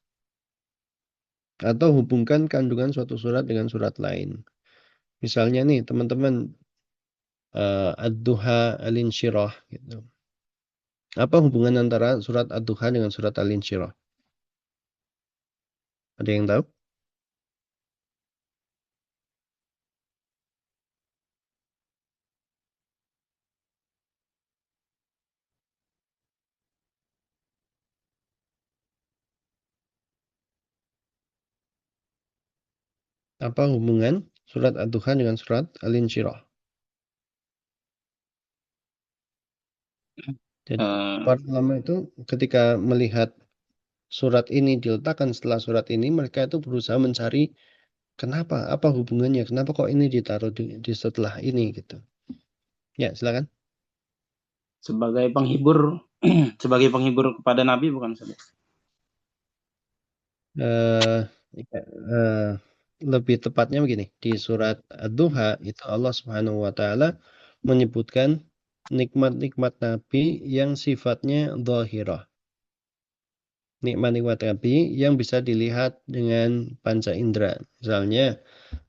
Atau hubungkan kandungan suatu surat dengan surat lain. Misalnya nih teman-teman Ad-Duha, Al-Insyirah gitu. Apa hubungan antara surat Ad-Duha dengan surat Al-Insyirah? Ada yang tahu? Apa hubungan surat Ad-Duha dengan surat Al-Insyirah? Jadi Eh, para ulama itu ketika melihat surat ini diletakkan setelah surat ini, mereka itu berusaha mencari kenapa, apa hubungannya, kenapa kok ini ditaruh di setelah ini gitu. Ya, silakan. sebagai penghibur sebagai penghibur kepada Nabi bukan Ustaz? Eh, ya, lebih tepatnya begini, di surat Ad-Duha itu Allah Subhanahu wa taala menyebutkan nikmat-nikmat Nabi yang sifatnya dhahirah. Nikmat-nikmat Nabi yang bisa dilihat dengan panca indera. Misalnya,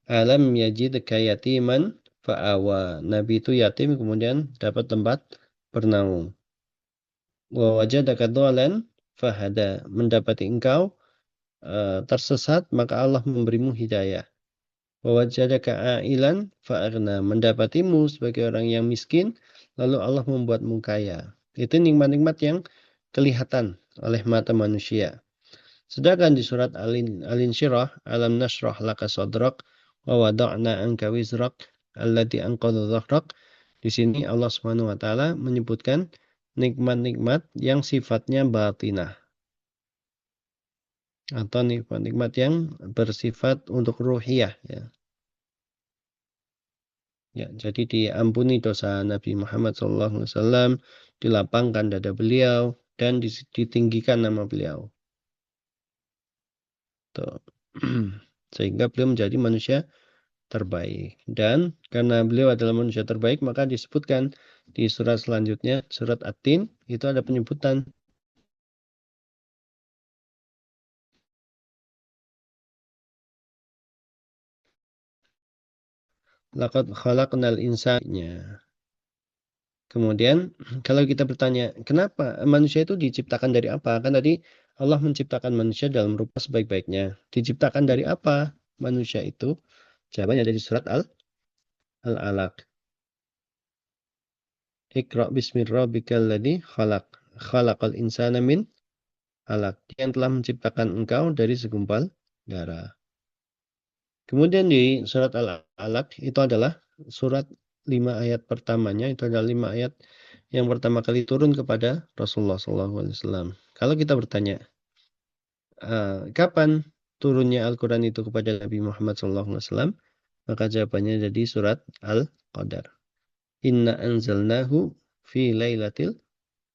alam yajidka yatiman fa'awa. Nabi itu yatim kemudian dapat tempat bernaung. Wa wajadaka dhalan fahada. Mendapati engkau tersesat maka Allah memberimu hidayah. Wa wajadaka ailan fa'aghna. Mendapatimu sebagai orang yang miskin lalu Allah membuatmu kaya. Itu nikmat-nikmat yang kelihatan oleh mata manusia. Sedangkan di surat Al-Insyirah, alam nashrah laka sadrak wa wada'na anka wizrak allati anqadha dhahrak. Di sini Allah Subhanahu wa taala menyebutkan nikmat-nikmat yang sifatnya batinah atau nikmat-nikmat yang bersifat untuk ruhiyah ya. Ya, jadi diampuni dosa Nabi Muhammad SAW, dilapangkan dada beliau dan ditinggikan nama beliau. Tuh. Sehingga beliau menjadi manusia terbaik. Dan karena beliau adalah manusia terbaik, maka disebutkan di surat selanjutnya, surat At-Tin, itu ada penyebutan laqad khalaqnal insana. Kemudian kalau kita bertanya, kenapa manusia itu diciptakan dari apa? Kan tadi Allah menciptakan manusia dalam rupa sebaik-baiknya. Diciptakan dari apa manusia itu? Jawabannya ada di surat Al-Alaq. Iqra bismi rabbikal ladzi khalaq. Khalaqal insana min alaq. Yang telah menciptakan engkau dari segumpal darah. Kemudian di surat Al-Alaq itu adalah surat 5 ayat pertamanya, itu adalah 5 ayat yang pertama kali turun kepada Rasulullah SAW. Kalau kita bertanya, kapan turunnya Al-Quran itu kepada Nabi Muhammad SAW, maka jawabannya jadi surat Al-Qadar. Inna anzalnahu fi lailatul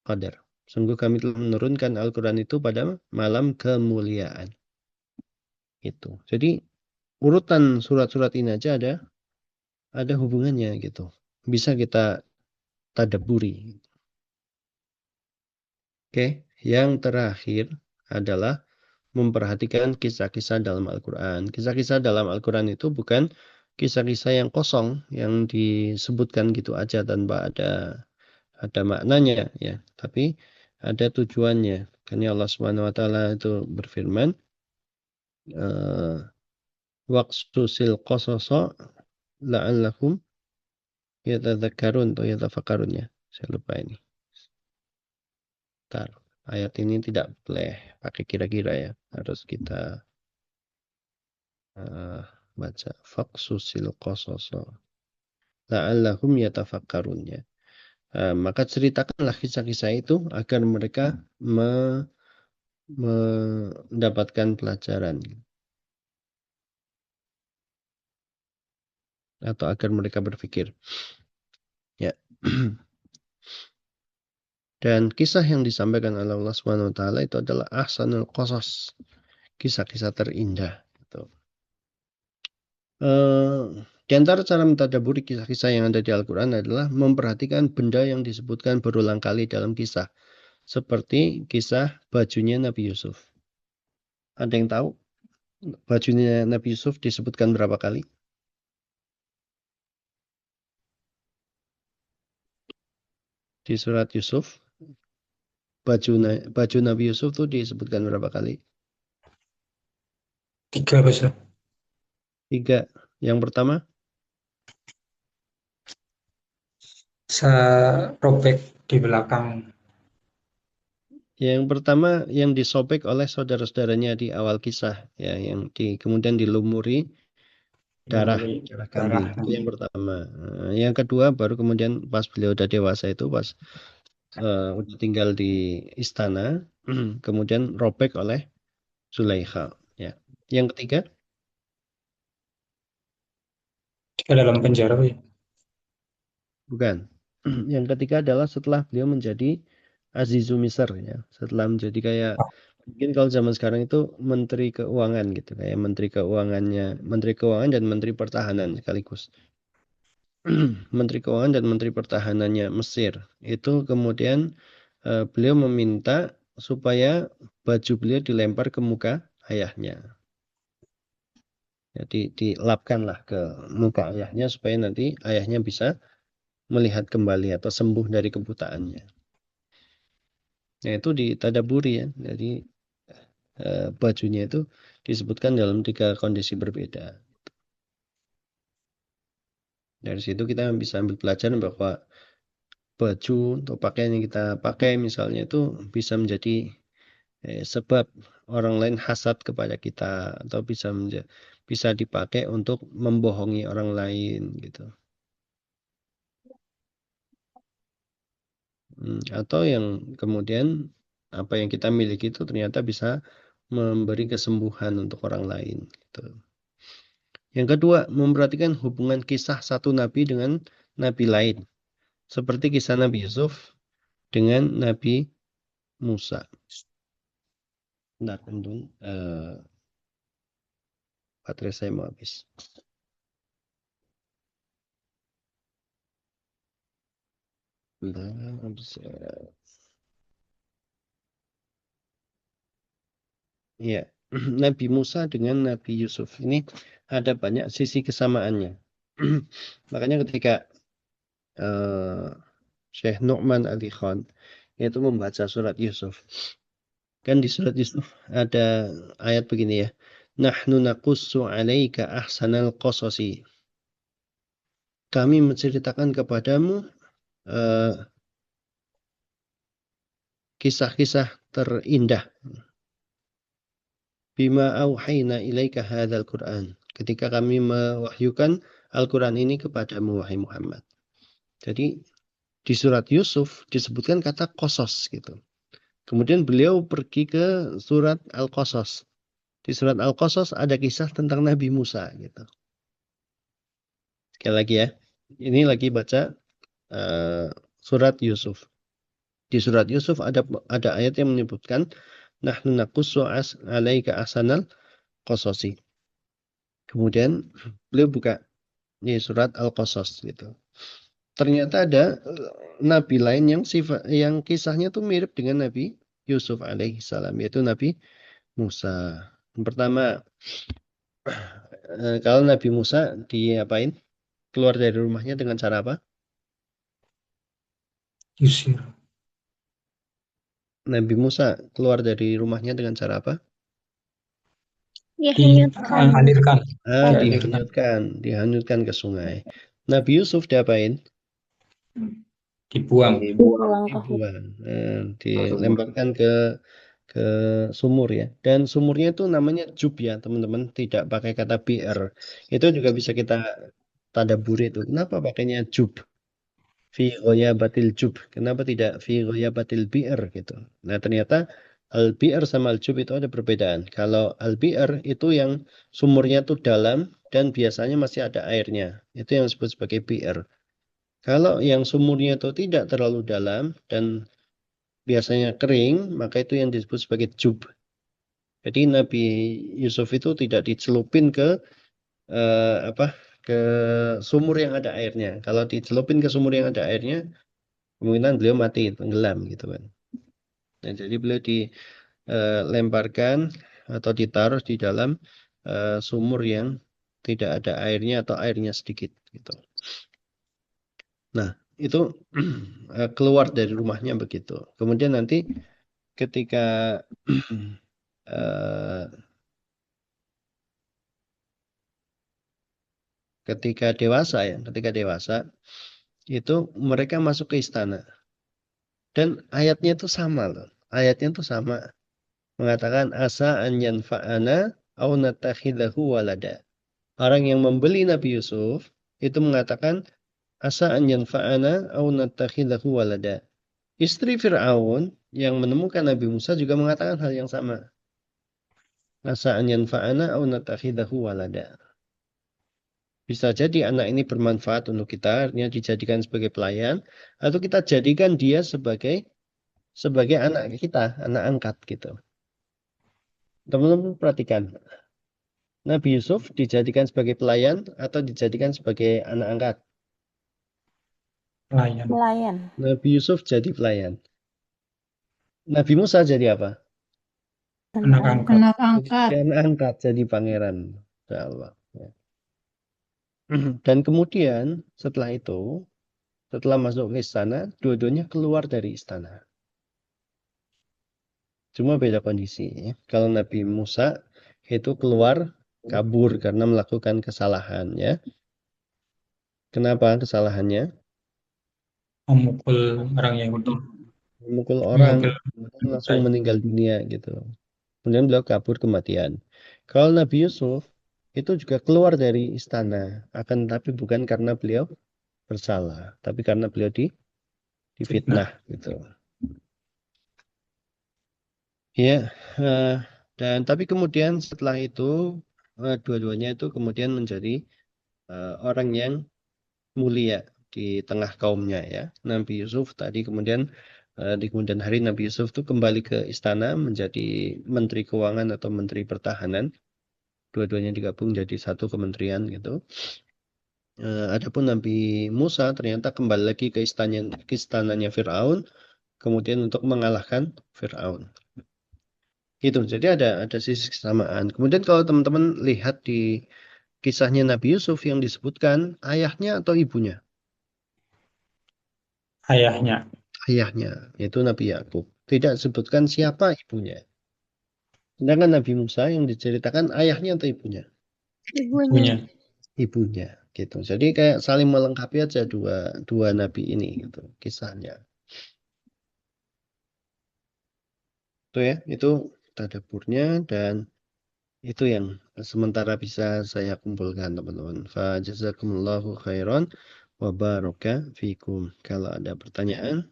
qadar. Sungguh kami telah menurunkan Al-Quran itu pada malam kemuliaan. Itu. Jadi urutan surat-surat ini aja ada hubungannya gitu. Bisa kita tadabburi. Oke, yang terakhir adalah memperhatikan kisah-kisah dalam Al-Quran. Kisah-kisah dalam Al-Quran itu bukan kisah-kisah yang kosong yang disebutkan gitu aja tanpa ada maknanya ya, tapi ada tujuannya. Karena Allah Subhanahu wa taala itu berfirman, waqsusil qasasa la'allakum yatadzakkarun atau yatafakkarun ya. Saya lupa ini. Bentar. Ayat ini tidak boleh pakai kira-kira ya. Harus kita baca faqsusil qasasa la'allahum yatafakkarun ya. Maka ceritakanlah kisah-kisah itu agar mereka mendapatkan pelajaran atau agar mereka berpikir. Ya. Dan kisah yang disampaikan oleh Allah Subhanahu wa taala itu adalah ahsanul qasas. Kisah-kisah terindah gitu. Di antara cara mentadaburi kisah-kisah yang ada di Al-Qur'an adalah memperhatikan benda yang disebutkan berulang kali dalam kisah. Seperti kisah bajunya Nabi Yusuf. Ada yang tahu bajunya Nabi Yusuf disebutkan berapa kali? Di surat Yusuf, baju Nabi Yusuf tuh disebutkan berapa kali? 3 Ustaz. 3. Yang pertama, Saya robek di belakang. yang disobek oleh saudara-saudaranya di awal kisah, ya, yang kemudian dilumuri darah kambing. Itu yang pertama. Yang kedua baru kemudian pas beliau udah dewasa itu, pas udah tinggal di istana, kemudian robek oleh Zulaikha. Ya. Yang ketiga, Ketika dalam penjara, ya. bukan. Yang ketiga adalah setelah beliau menjadi Azizu Misr, ya. Setelah menjadi kayak, mungkin kalau zaman sekarang itu Menteri Keuangan gitu, kayak Menteri Keuangan dan Menteri Pertahanan sekaligus. Menteri Keuangan dan Menteri Pertahanannya Mesir. Itu kemudian beliau meminta supaya baju beliau dilempar ke muka ayahnya. Jadi dilapkanlah ke muka ayahnya supaya nanti ayahnya bisa melihat kembali atau sembuh dari kebutaannya. Nah, itu ditadaburi, ya. Jadi bajunya itu disebutkan dalam 3 kondisi berbeda. Dari situ kita bisa ambil pelajaran bahwa baju atau pakaian yang kita pakai misalnya itu bisa menjadi sebab orang lain hasad kepada kita, atau bisa dipakai untuk membohongi orang lain gitu. Atau yang kemudian apa yang kita miliki itu ternyata bisa memberi kesembuhan untuk orang lain gitu. Yang kedua, memperhatikan hubungan kisah satu nabi dengan nabi lain, seperti kisah Nabi Yusuf dengan Nabi Musa. Bentar, teman-teman. Baterai saya mau habis. Ya, Nabi Musa dengan Nabi Yusuf ini ada banyak sisi kesamaannya. Makanya ketika Syekh Nu'man Ali Khan itu membaca surat Yusuf, kan di surat Yusuf ada ayat begini, ya. Nahnu naqussu 'alaika ahsanal qasasi. Kami menceritakan kepadamu kisah-kisah terindah. Bima auhayna ilaika hadzal Qur'an. Ketika kami mewahyukan Al-Qur'an ini kepadamu, wahai Muhammad. Jadi di surat Yusuf disebutkan kata qasas gitu. Kemudian beliau pergi ke surat Al-Qasas. Di surat Al-Qasas ada kisah tentang Nabi Musa gitu. Sekali lagi, ya. Ini lagi baca surat Yusuf. Di surat Yusuf ada ayat yang menyebutkan nahnu naqussu 'alaika ahsanal qasasi. Kemudian beliau buka di surat Al-Qasas gitu. Ternyata ada nabi lain yang kisahnya tuh mirip dengan Nabi Yusuf alaihissalam, yaitu Nabi Musa. Yang pertama, kalau Nabi Musa diapain? Keluar dari rumahnya dengan cara apa? Yusir. Nabi Musa keluar dari rumahnya dengan cara apa? Dihanyutkan. Dihanyutkan ke sungai. Nabi Yusuf diapain? Dibuang. Dilemparkan ke sumur, ya. Dan sumurnya itu namanya jub, ya, teman-teman. Tidak pakai kata bi'r. Itu juga bisa kita tadaburi itu. Kenapa pakainya jub? Fi ghayabatil jub. Kenapa tidak fi ghayabatil bi'r gitu? Nah, ternyata al-bi'r sama al-jub itu ada perbedaan. Kalau al-bi'r itu yang sumurnya itu dalam dan biasanya masih ada airnya. Itu yang disebut sebagai bi'r. Kalau yang sumurnya itu tidak terlalu dalam dan biasanya kering, maka itu yang disebut sebagai jub. Jadi Nabi Yusuf itu tidak dicelupin ke ke sumur yang ada airnya. Kalau dicelupin ke sumur yang ada airnya, kemungkinan beliau mati, tenggelam gitu kan. Nah, jadi beliau dilemparkan atau ditaruh di dalam sumur yang tidak ada airnya atau airnya sedikit gitu. Nah, itu keluar dari rumahnya begitu. Kemudian nanti ketika eh, ketika dewasa itu mereka masuk ke istana dan ayatnya itu sama loh. Ayatnya itu sama mengatakan asa an yanfa'ana au natakhidahu walada. Orang yang membeli Nabi Yusuf itu mengatakan asa an yanfa'ana au natakhidahu walada. Istri Fir'aun yang menemukan Nabi Musa juga mengatakan hal yang sama. Asa an yanfa'ana au natakhidahu walada. Bisa jadi anak ini bermanfaat untuk kita, artinya dijadikan sebagai pelayan, atau kita jadikan dia sebagai anak kita, anak angkat gitu. Teman-teman perhatikan, Nabi Yusuf dijadikan sebagai pelayan atau dijadikan sebagai anak angkat? Pelayan. Pelayan. Nabi Yusuf jadi pelayan. Nabi Musa jadi apa? Anak angkat. Anak angkat. Jadi anak angkat, jadi pangeran. Insya Allah. Ya. Dan kemudian setelah itu, setelah masuk ke istana, dua-duanya keluar dari istana. Cuma beda kondisi. Ya. Kalau Nabi Musa itu keluar kabur karena melakukan kesalahan. Ya. Kenapa kesalahannya? Memukul orang Yahudi. Memukul orang, Memukul langsung meninggal dunia gitu. Kemudian beliau kabur kematian. Kalau Nabi Yusuf itu juga keluar dari istana, akan tapi bukan karena beliau bersalah, tapi karena beliau difitnah gitu. Ya, dan tapi kemudian setelah itu dua-duanya itu kemudian menjadi orang yang mulia di tengah kaumnya ya. Nabi Yusuf tadi kemudian di kemudian hari Nabi Yusuf itu kembali ke istana menjadi Menteri Keuangan atau Menteri Pertahanan. Dua-duanya digabung jadi satu kementerian gitu. Adapun Nabi Musa ternyata kembali lagi ke istananya Fir'aun, kemudian untuk mengalahkan Fir'aun. Gitu. Jadi ada sisi kesamaan. Kemudian kalau teman-teman lihat di kisahnya Nabi Yusuf yang disebutkan ayahnya atau ibunya? Ayahnya. Ayahnya, yaitu Nabi Yakub. Tidak disebutkan siapa ibunya. Sedangkan Nabi Musa yang diceritakan ayahnya atau ibunya? Ibunya. Ibunya gitu. Jadi kayak saling melengkapi aja dua nabi ini gitu kisahnya. Itu ya, itu tadaburnya dan itu yang sementara bisa saya kumpulkan teman-teman. Fa jazakumullahu khairan wa baraka fikum. Kalau ada pertanyaan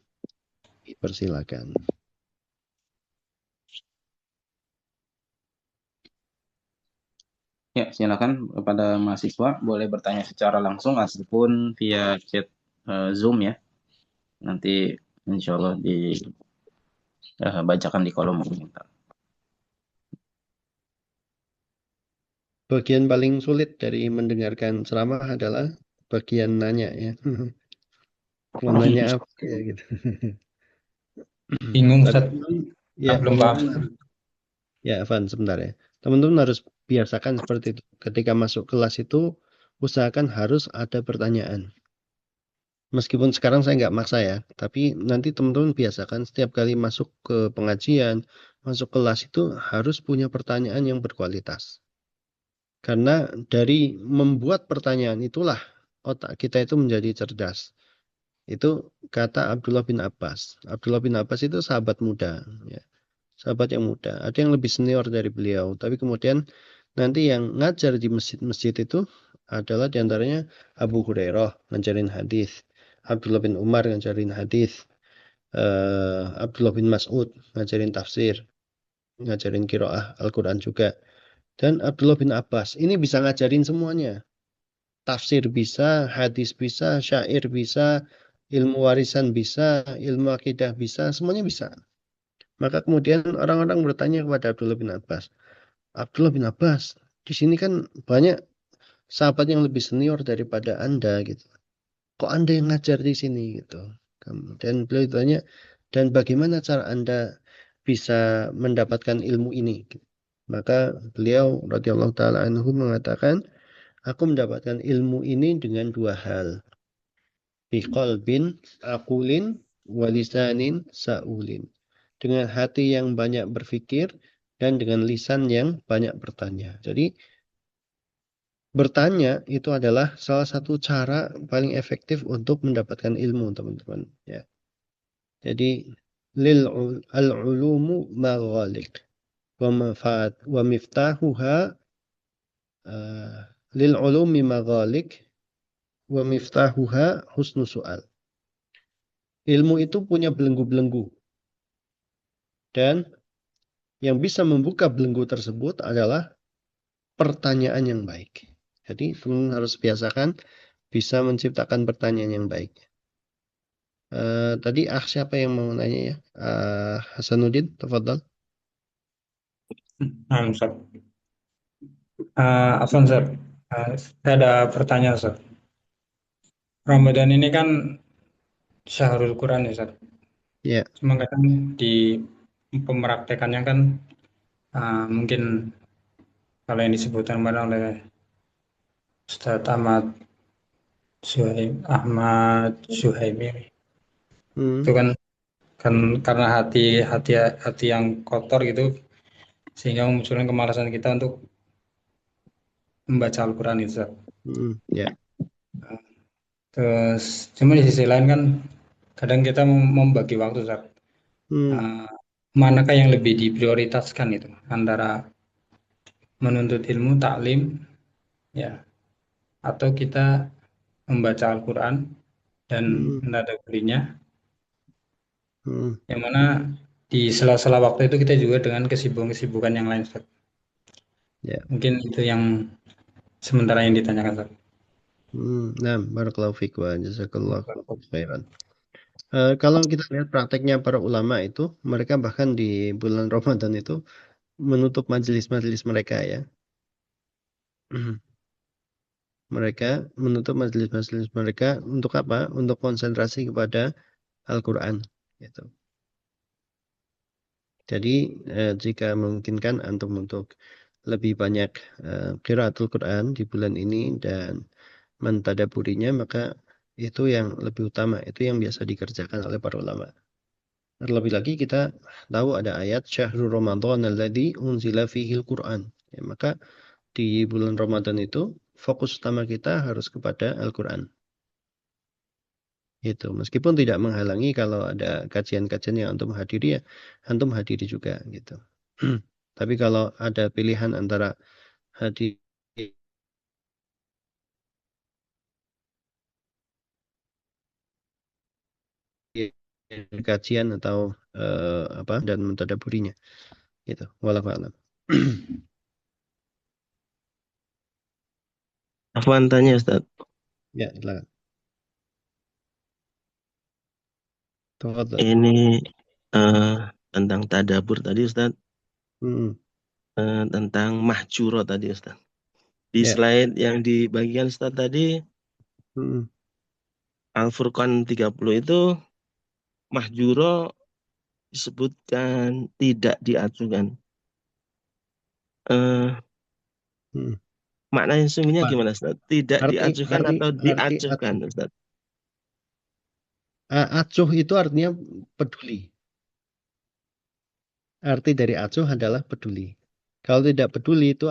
dipersilakan. Ya, silakan kepada mahasiswa boleh bertanya secara langsung ataupun via chat Zoom ya. Nanti insya Allah dibacakan di kolom komentar. Bagian paling sulit dari mendengarkan ceramah adalah bagian nanya ya. Mau nanya apa ya gitu. Bingung, Tapi Ustaz. ya, Belum paham. ya, Van, sebentar ya. Teman-teman harus biasakan seperti itu. Ketika masuk kelas itu, usahakan harus ada pertanyaan. Meskipun sekarang saya nggak maksa ya, tapi nanti teman-teman biasakan setiap kali masuk ke pengajian, masuk kelas itu harus punya pertanyaan yang berkualitas. Karena dari membuat pertanyaan itulah otak kita itu menjadi cerdas. Itu kata Abdullah bin Abbas. Abdullah bin Abbas itu sahabat muda. Ya. Sahabat yang muda. Ada yang lebih senior dari beliau. Tapi kemudian nanti yang ngajar di masjid-masjid itu adalah diantaranya Abu Hurairah ngajarin hadis, Abdullah bin Umar ngajarin hadis, Abdullah bin Mas'ud ngajarin tafsir, ngajarin qiraah Al-Quran juga. Dan Abdullah bin Abbas ini bisa ngajarin semuanya. Tafsir bisa, hadis bisa, syair bisa, ilmu warisan bisa, ilmu akidah bisa, semuanya bisa. Maka kemudian orang-orang bertanya kepada Abdullah bin Abbas, Abdullah bin Abbas, di sini kan banyak sahabat yang lebih senior daripada Anda gitu. Kok Anda yang ngajar di sini gitu? Kemudian beliau ditanya, dan bagaimana cara Anda bisa mendapatkan ilmu ini? Maka beliau radhiyallahu taala anhu mengatakan, aku mendapatkan ilmu ini dengan dua hal. Biqalbin aqulin walisanin sa'ulin. Dengan hati yang banyak berpikir dan dengan lisan yang banyak bertanya. Jadi bertanya itu adalah salah satu cara paling efektif untuk mendapatkan ilmu, teman-teman. Ya. Jadi al-ulumu maghaliq wa miftahuha lil ulumi maghaliq wa miftahuha husnu su'al. Ilmu itu punya belenggu-belenggu dan yang bisa membuka belenggu tersebut adalah pertanyaan yang baik. Jadi teman harus biasakan bisa menciptakan pertanyaan yang baik. Tadi siapa yang mau nanya ya? Hasanuddin, tafadhal. Ustaz. Afwan, Ustaz. Saya ada pertanyaan, Ustaz. Ramadan ini kan Syahrul Quran ya, Ustaz. Ya. Cuma kadang di pemraktekannya kan mungkin kalau yang disebutkan kemarin oleh Ustaz Ahmad Suhaimi itu kan karena hati yang kotor gitu sehingga memunculkan kemalasan kita untuk membaca Al-Quran itu, Ustaz. Ya. Terus cuma di sisi lain kan kadang kita membagi waktu, Ustaz. Manakah yang lebih diprioritaskan itu antara menuntut ilmu taklim ya atau kita membaca Al-Quran dan menadaburinya, yang mana di sela-sela waktu itu kita juga dengan kesibukan yang lain, Ustaz. Ya. Mungkin itu yang sementara yang ditanyakan, Ustaz. Nah, barakallahu fiik wa jazakallahu khairan. Kalau kita lihat prakteknya para ulama itu, mereka bahkan di bulan Ramadan itu menutup majelis-majelis mereka ya. Mereka menutup majelis-majelis mereka untuk apa? Untuk konsentrasi kepada Al-Quran. Gitu. Jadi jika memungkinkan antum untuk lebih banyak qiraatul Quran di bulan ini dan mentadaburinya, maka itu yang lebih utama, itu yang biasa dikerjakan oleh para ulama. Terlebih lagi kita tahu ada ayat Syahrul Ramadan alladzi unzila fihil Quran. Ya, maka di bulan Ramadan itu fokus utama kita harus kepada Al-Quran. Gitu. Meskipun tidak menghalangi kalau ada kajian-kajian yang antum hadiri ya, antum hadiri juga gitu. Tapi kalau ada pilihan antara hadiri kajian atau apa dan mentadaburinya gitu. Wallahu a'lam. Afwan tanya, Ustaz. Ya, silakan. Tafadhol. Ini tentang tadabur tadi, Ustaz. Tentang mahjuro tadi, Ustaz. Di slide yang dibagikan Ustaz tadi, Al-Furqan 30 itu mahjuro disebutkan tidak diajukan. Maknanya sungguhnya gimana, Ustaz? Tidak diajukan atau diajukan, Ustaz? Acuh itu artinya peduli. Arti dari acuh adalah peduli. Kalau tidak peduli itu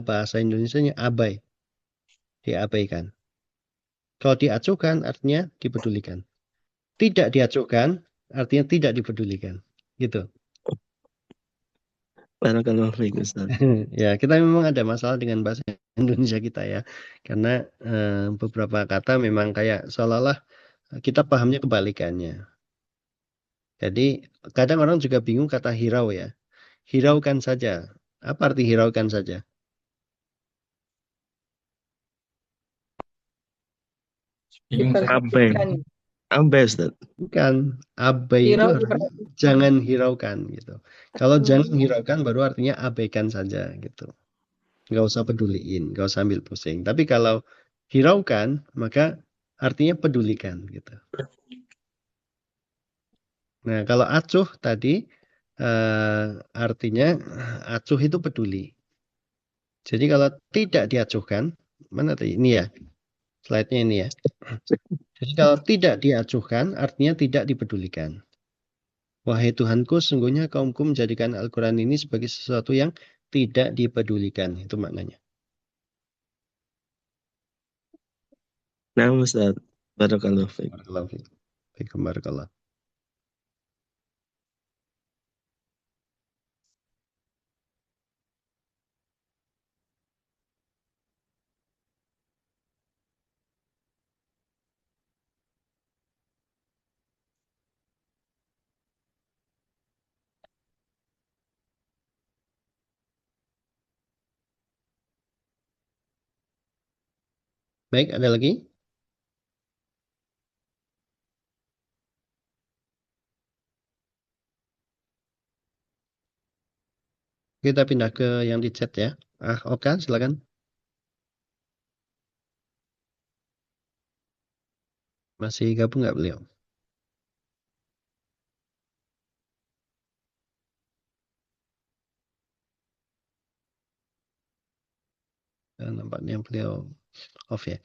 bahasa Indonesianya abai. Diabaikan. Kalau diacuhkan artinya dipedulikan. Tidak diacuhkan artinya tidak dipedulikan. Gitu. Barakallahu fiik, Ustaz. Ya, kita memang ada masalah dengan bahasa Indonesia kita ya. Karena beberapa kata memang kayak seolah-olah kita pahamnya kebalikannya. Jadi kadang orang juga bingung kata hirau ya. Hiraukan saja. Apa arti hiraukan saja? Abai. Abai, Ustaz. Bukan. Abai itu artinya jangan hiraukan gitu. Kalau jangan hiraukan baru artinya abaikan saja gitu. Nggak usah peduliin, nggak usah ambil pusing. Tapi kalau hiraukan maka artinya pedulikan gitu. Nah, kalau acuh tadi artinya acuh itu peduli. Jadi kalau tidak diacuhkan, mana tadi? Ini ya. Slide-nya ini ya. Jadi kalau tidak diacuhkan, artinya tidak dipedulikan. Wahai Tuhanku, sesungguhnya kaumku menjadikan Al-Quran ini sebagai sesuatu yang tidak dipedulikan. Itu maknanya. Nah, Ustaz. Barakallahu fiik. Barakallahu fiik. Fiikum barakallah. Baik, ada lagi? Kita pindah ke yang di chat ya. Oka, silakan. Masih gabung nggak beliau? Nampaknya beliau off ya.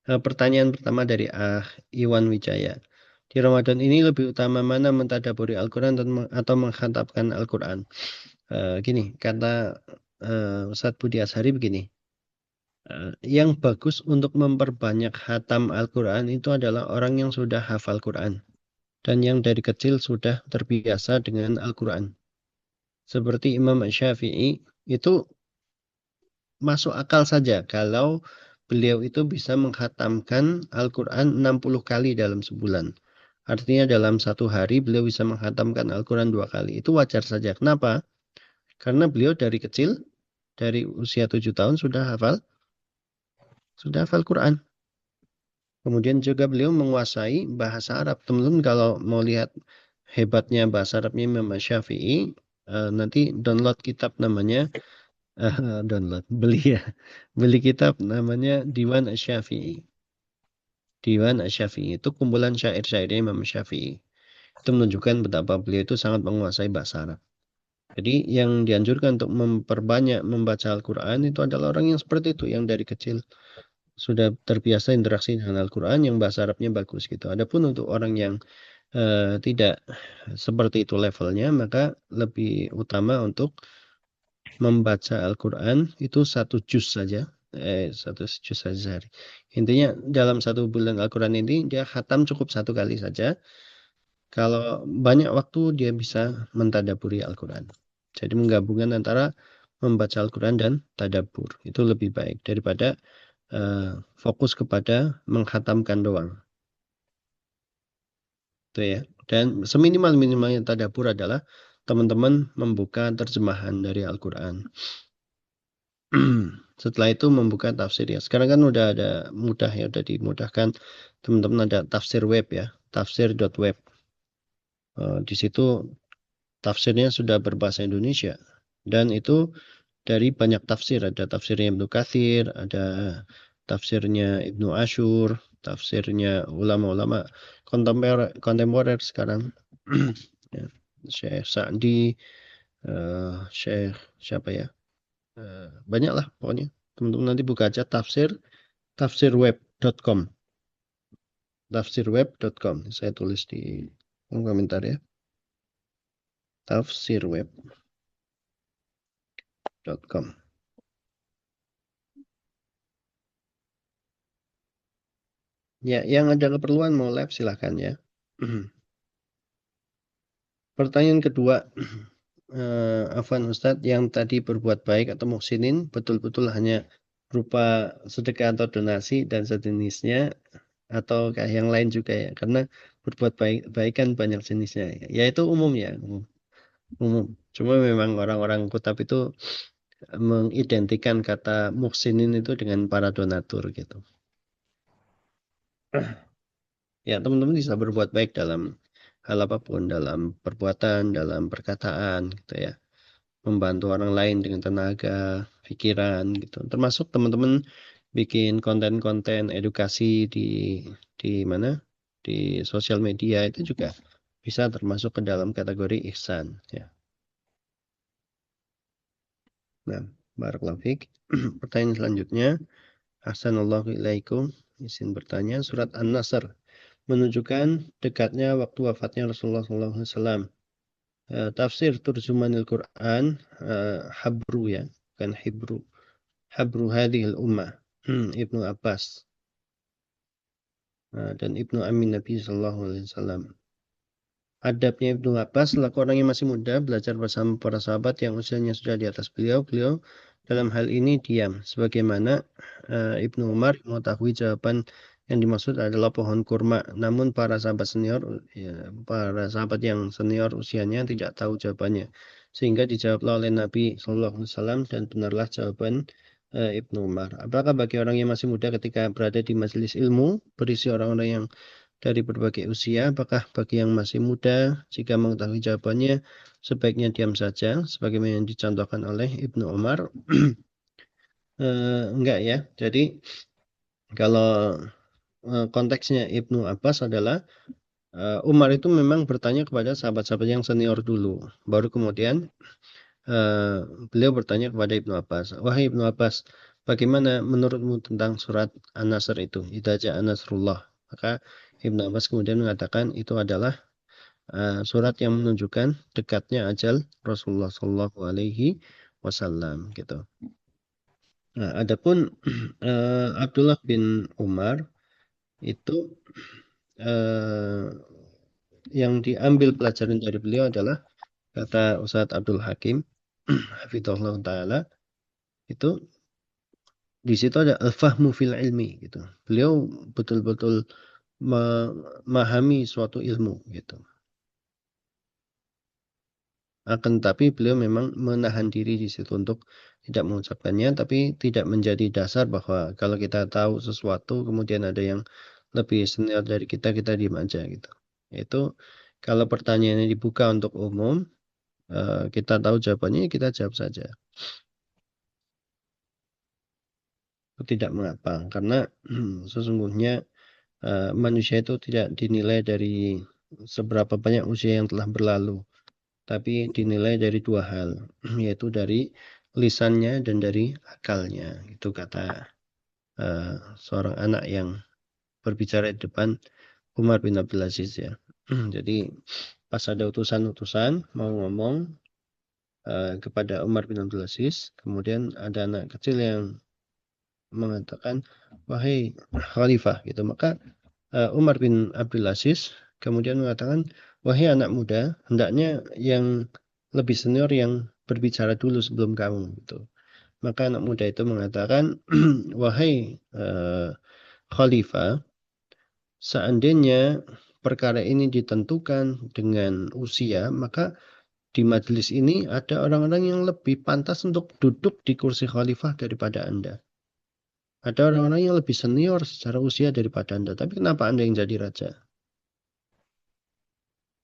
Pertanyaan pertama dari Iwan Wijaya. Di Ramadan ini lebih utama mana mentadaburi Al-Quran atau mengkhatamkan Al-Quran? Gini, kata Ustadz Budi Ashari begini. Yang bagus untuk memperbanyak khatam Al-Quran itu adalah orang yang sudah hafal Quran. Dan yang dari kecil sudah terbiasa dengan Al-Quran. Seperti Imam Syafi'i itu masuk akal saja kalau beliau itu bisa menghatamkan Al-Quran 60 kali dalam sebulan. Artinya dalam satu hari beliau bisa menghatamkan Al-Quran 2 kali. Itu wajar saja. Kenapa? Karena beliau dari kecil, dari usia 7 tahun sudah hafal Quran. Kemudian juga beliau menguasai bahasa Arab. Teman-teman kalau mau lihat hebatnya bahasa Arabnya Imam Syafi'i, nanti download kitab namanya beli kitab namanya Diwan Asy-Syafi'i. Diwan Asy-Syafi'i itu kumpulan syair-syairnya Imam Syafi'i. Itu menunjukkan betapa beliau itu sangat menguasai bahasa Arab. Jadi yang dianjurkan untuk memperbanyak membaca Al-Quran itu adalah orang yang seperti itu, yang dari kecil sudah terbiasa interaksi dengan Al-Quran, yang bahasa Arabnya bagus gitu. Adapun untuk orang yang tidak seperti itu levelnya, maka lebih utama untuk membaca Al-Quran itu 1 juz saja. 1 juz saja sehari. Intinya dalam 1 bulan Al-Quran ini dia khatam cukup 1 kali saja. Kalau banyak waktu dia bisa mentadaburi Al-Quran. Jadi menggabungkan antara membaca Al-Quran dan tadabbur. Itu lebih baik daripada fokus kepada menghatamkan doang. Itu ya. Dan seminimal-minimalnya tadabbur adalah teman-teman membuka terjemahan dari Al-Quran. Setelah itu membuka tafsir ya. Sekarang kan udah ada mudah ya, udah dimudahkan. Teman-teman ada tafsir web ya, tafsir.web. Di situ tafsirnya sudah berbahasa Indonesia. Dan itu dari banyak tafsir. Ada tafsirnya Ibnu Katsir, ada tafsirnya Ibnu Asyur, tafsirnya ulama-ulama kontemporer sekarang. Ya, Syekh Sa'di, Syekh siapa ya? Banyak lah pokoknya. Teman-teman nanti buka aja tafsirweb.com. Tafsirweb.com. Saya tulis di komentar ya. Tafsirweb.com. Ya, yang ada keperluan mau live silahkan ya. Pertanyaan kedua, Afwan Ustadz, yang tadi berbuat baik atau muhsinin betul-betul hanya berupa sedekah atau donasi dan sejenisnya, atau kayak yang lain juga ya? Karena berbuat baik kan banyak jenisnya. Ya itu umum ya, umum. Cuma memang orang-orang Kutab itu mengidentikan kata muhsinin itu dengan para donatur gitu. Ya, teman-teman bisa berbuat baik dalam hal apapun, dalam perbuatan, dalam perkataan gitu ya. Membantu orang lain dengan tenaga, pikiran gitu. Termasuk teman-teman bikin konten-konten edukasi di mana? Di sosial media itu juga bisa termasuk ke dalam kategori ihsan ya. Nah, barakallahu fiik. Pertanyaan selanjutnya, Ahsanallahu ilaikum. Izin bertanya, surat An-Nasr menunjukkan dekatnya waktu wafatnya Rasulullah SAW. Tafsir Turjumanil Quran, Habru ya, bukan Hibru. Habru hadhil ummah, Ibnu Abbas dan Ibnu Amin Nabi SAW. Adabnya Ibnu Abbas selaku orang yang masih muda belajar bersama para sahabat yang usianya sudah di atas beliau. Beliau dalam hal ini diam. Sebagaimana Ibnu Umar mengetahui jawaban yang dimaksud adalah pohon kurma. Namun para sahabat senior, para sahabat yang senior usianya tidak tahu jawabannya. Sehingga dijawablah oleh Nabi SAW dan benarlah jawaban Ibnu Umar. Apakah bagi orang yang masih muda ketika berada di majelis ilmu berisi orang-orang yang dari berbagai usia, apakah bagi yang masih muda jika mengetahui jawabannya sebaiknya diam saja sebagaimana yang dicontohkan oleh Ibnu Umar? Enggak ya. Jadi kalau konteksnya Ibnu Abbas adalah Umar itu memang bertanya kepada sahabat-sahabat yang senior dulu, baru kemudian beliau bertanya kepada Ibnu Abbas, wahai Ibnu Abbas, bagaimana menurutmu tentang surat An-Nasr itu? Idza ja'a nasrullah. Maka Ibnu Abbas kemudian mengatakan itu adalah surat yang menunjukkan dekatnya ajal Rasulullah Shallallahu Alaihi Wasallam gitu. Nah, adapun Abdullah bin Umar itu yang diambil pelajaran dari beliau adalah kata Ustadz Abdul Hakim hafizahullah taala, itu di situ ada al-fahmu fil ilmi gitu. Beliau betul-betul memahami suatu ilmu gitu. Akan tetapi beliau memang menahan diri di situ untuk tidak mengucapkannya, tapi tidak menjadi dasar bahwa kalau kita tahu sesuatu kemudian ada yang lebih senior dari kita diam aja gitu. Itu kalau pertanyaannya dibuka untuk umum, kita tahu jawabannya, kita jawab saja. Tidak mengapa, karena sesungguhnya manusia itu tidak dinilai dari seberapa banyak usia yang telah berlalu, tapi dinilai dari dua hal, yaitu dari lisannya dan dari akalnya. Itu kata seorang anak yang berbicara di depan Umar bin Abdul Aziz ya. Jadi pas ada utusan-utusan mau ngomong kepada Umar bin Abdul Aziz, kemudian ada anak kecil yang mengatakan, wahai khalifah gitu, maka Umar bin Abdul Aziz kemudian mengatakan, wahai anak muda, hendaknya yang lebih senior yang berbicara dulu sebelum kamu gitu. Maka anak muda itu mengatakan, wahai khalifah, seandainya perkara ini ditentukan dengan usia, maka di majelis ini ada orang-orang yang lebih pantas untuk duduk di kursi khalifah daripada Anda. Ada orang-orang yang lebih senior secara usia daripada Anda. Tapi kenapa Anda yang jadi raja?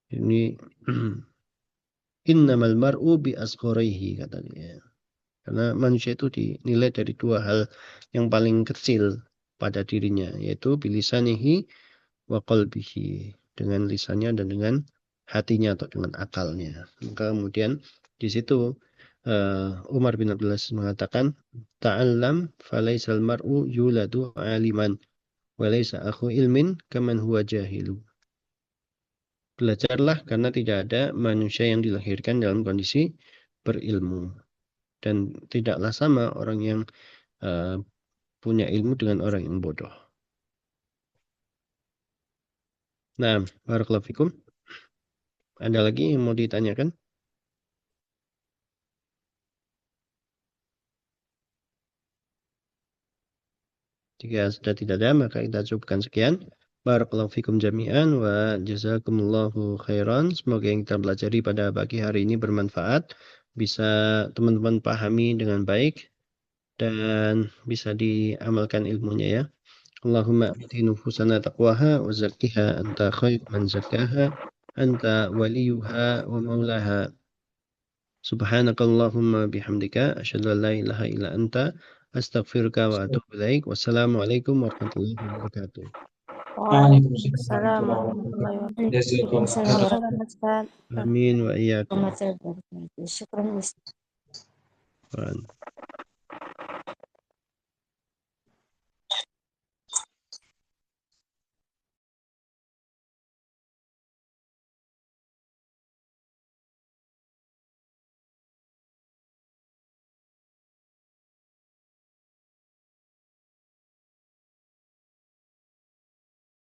Ini innamal mar'u bi asgharihi kata dia. Karena manusia itu dinilai dari dua hal yang paling kecil pada dirinya, yaitu bilisanihi wa qalbihi, dengan lisannya dan dengan hatinya atau dengan akalnya. Maka kemudian di situ Umar bin Abdul Aziz mengatakan, ta'allam falaisal mar'u yuladu aliman walaysa akhu ilmin kaman huwa jahilu. Belajarlah karena tidak ada manusia yang dilahirkan dalam kondisi berilmu. Dan tidaklah sama orang yang punya ilmu dengan orang yang bodoh. Nah, barakallahu fikum. Ada lagi yang mau ditanyakan? Jika sudah tidak ada, maka kita cukupkan sekian. Barakallahu fikum jami'an wa jazakumullahu khairan. Semoga yang kita pelajari pada pagi hari ini bermanfaat, bisa teman-teman pahami dengan baik dan bisa diamalkan ilmunya ya. Allahumma ati nufusana taqwaha wa zakkiha anta khairu man zakkaha anta waliyuha wa maulaha. Subhanakallahumma bihamdika asyhadu an la ilaha illa anta astaghfiruka wa atubu ilaik. Wassalamualaikum warahmatullahi wabarakatuh. Waalaikumsalam warahmatullahi wabarakatuh. Jazakumullah. Ustaz. Amin wa iyyakum. Syukran Ustaz. Wa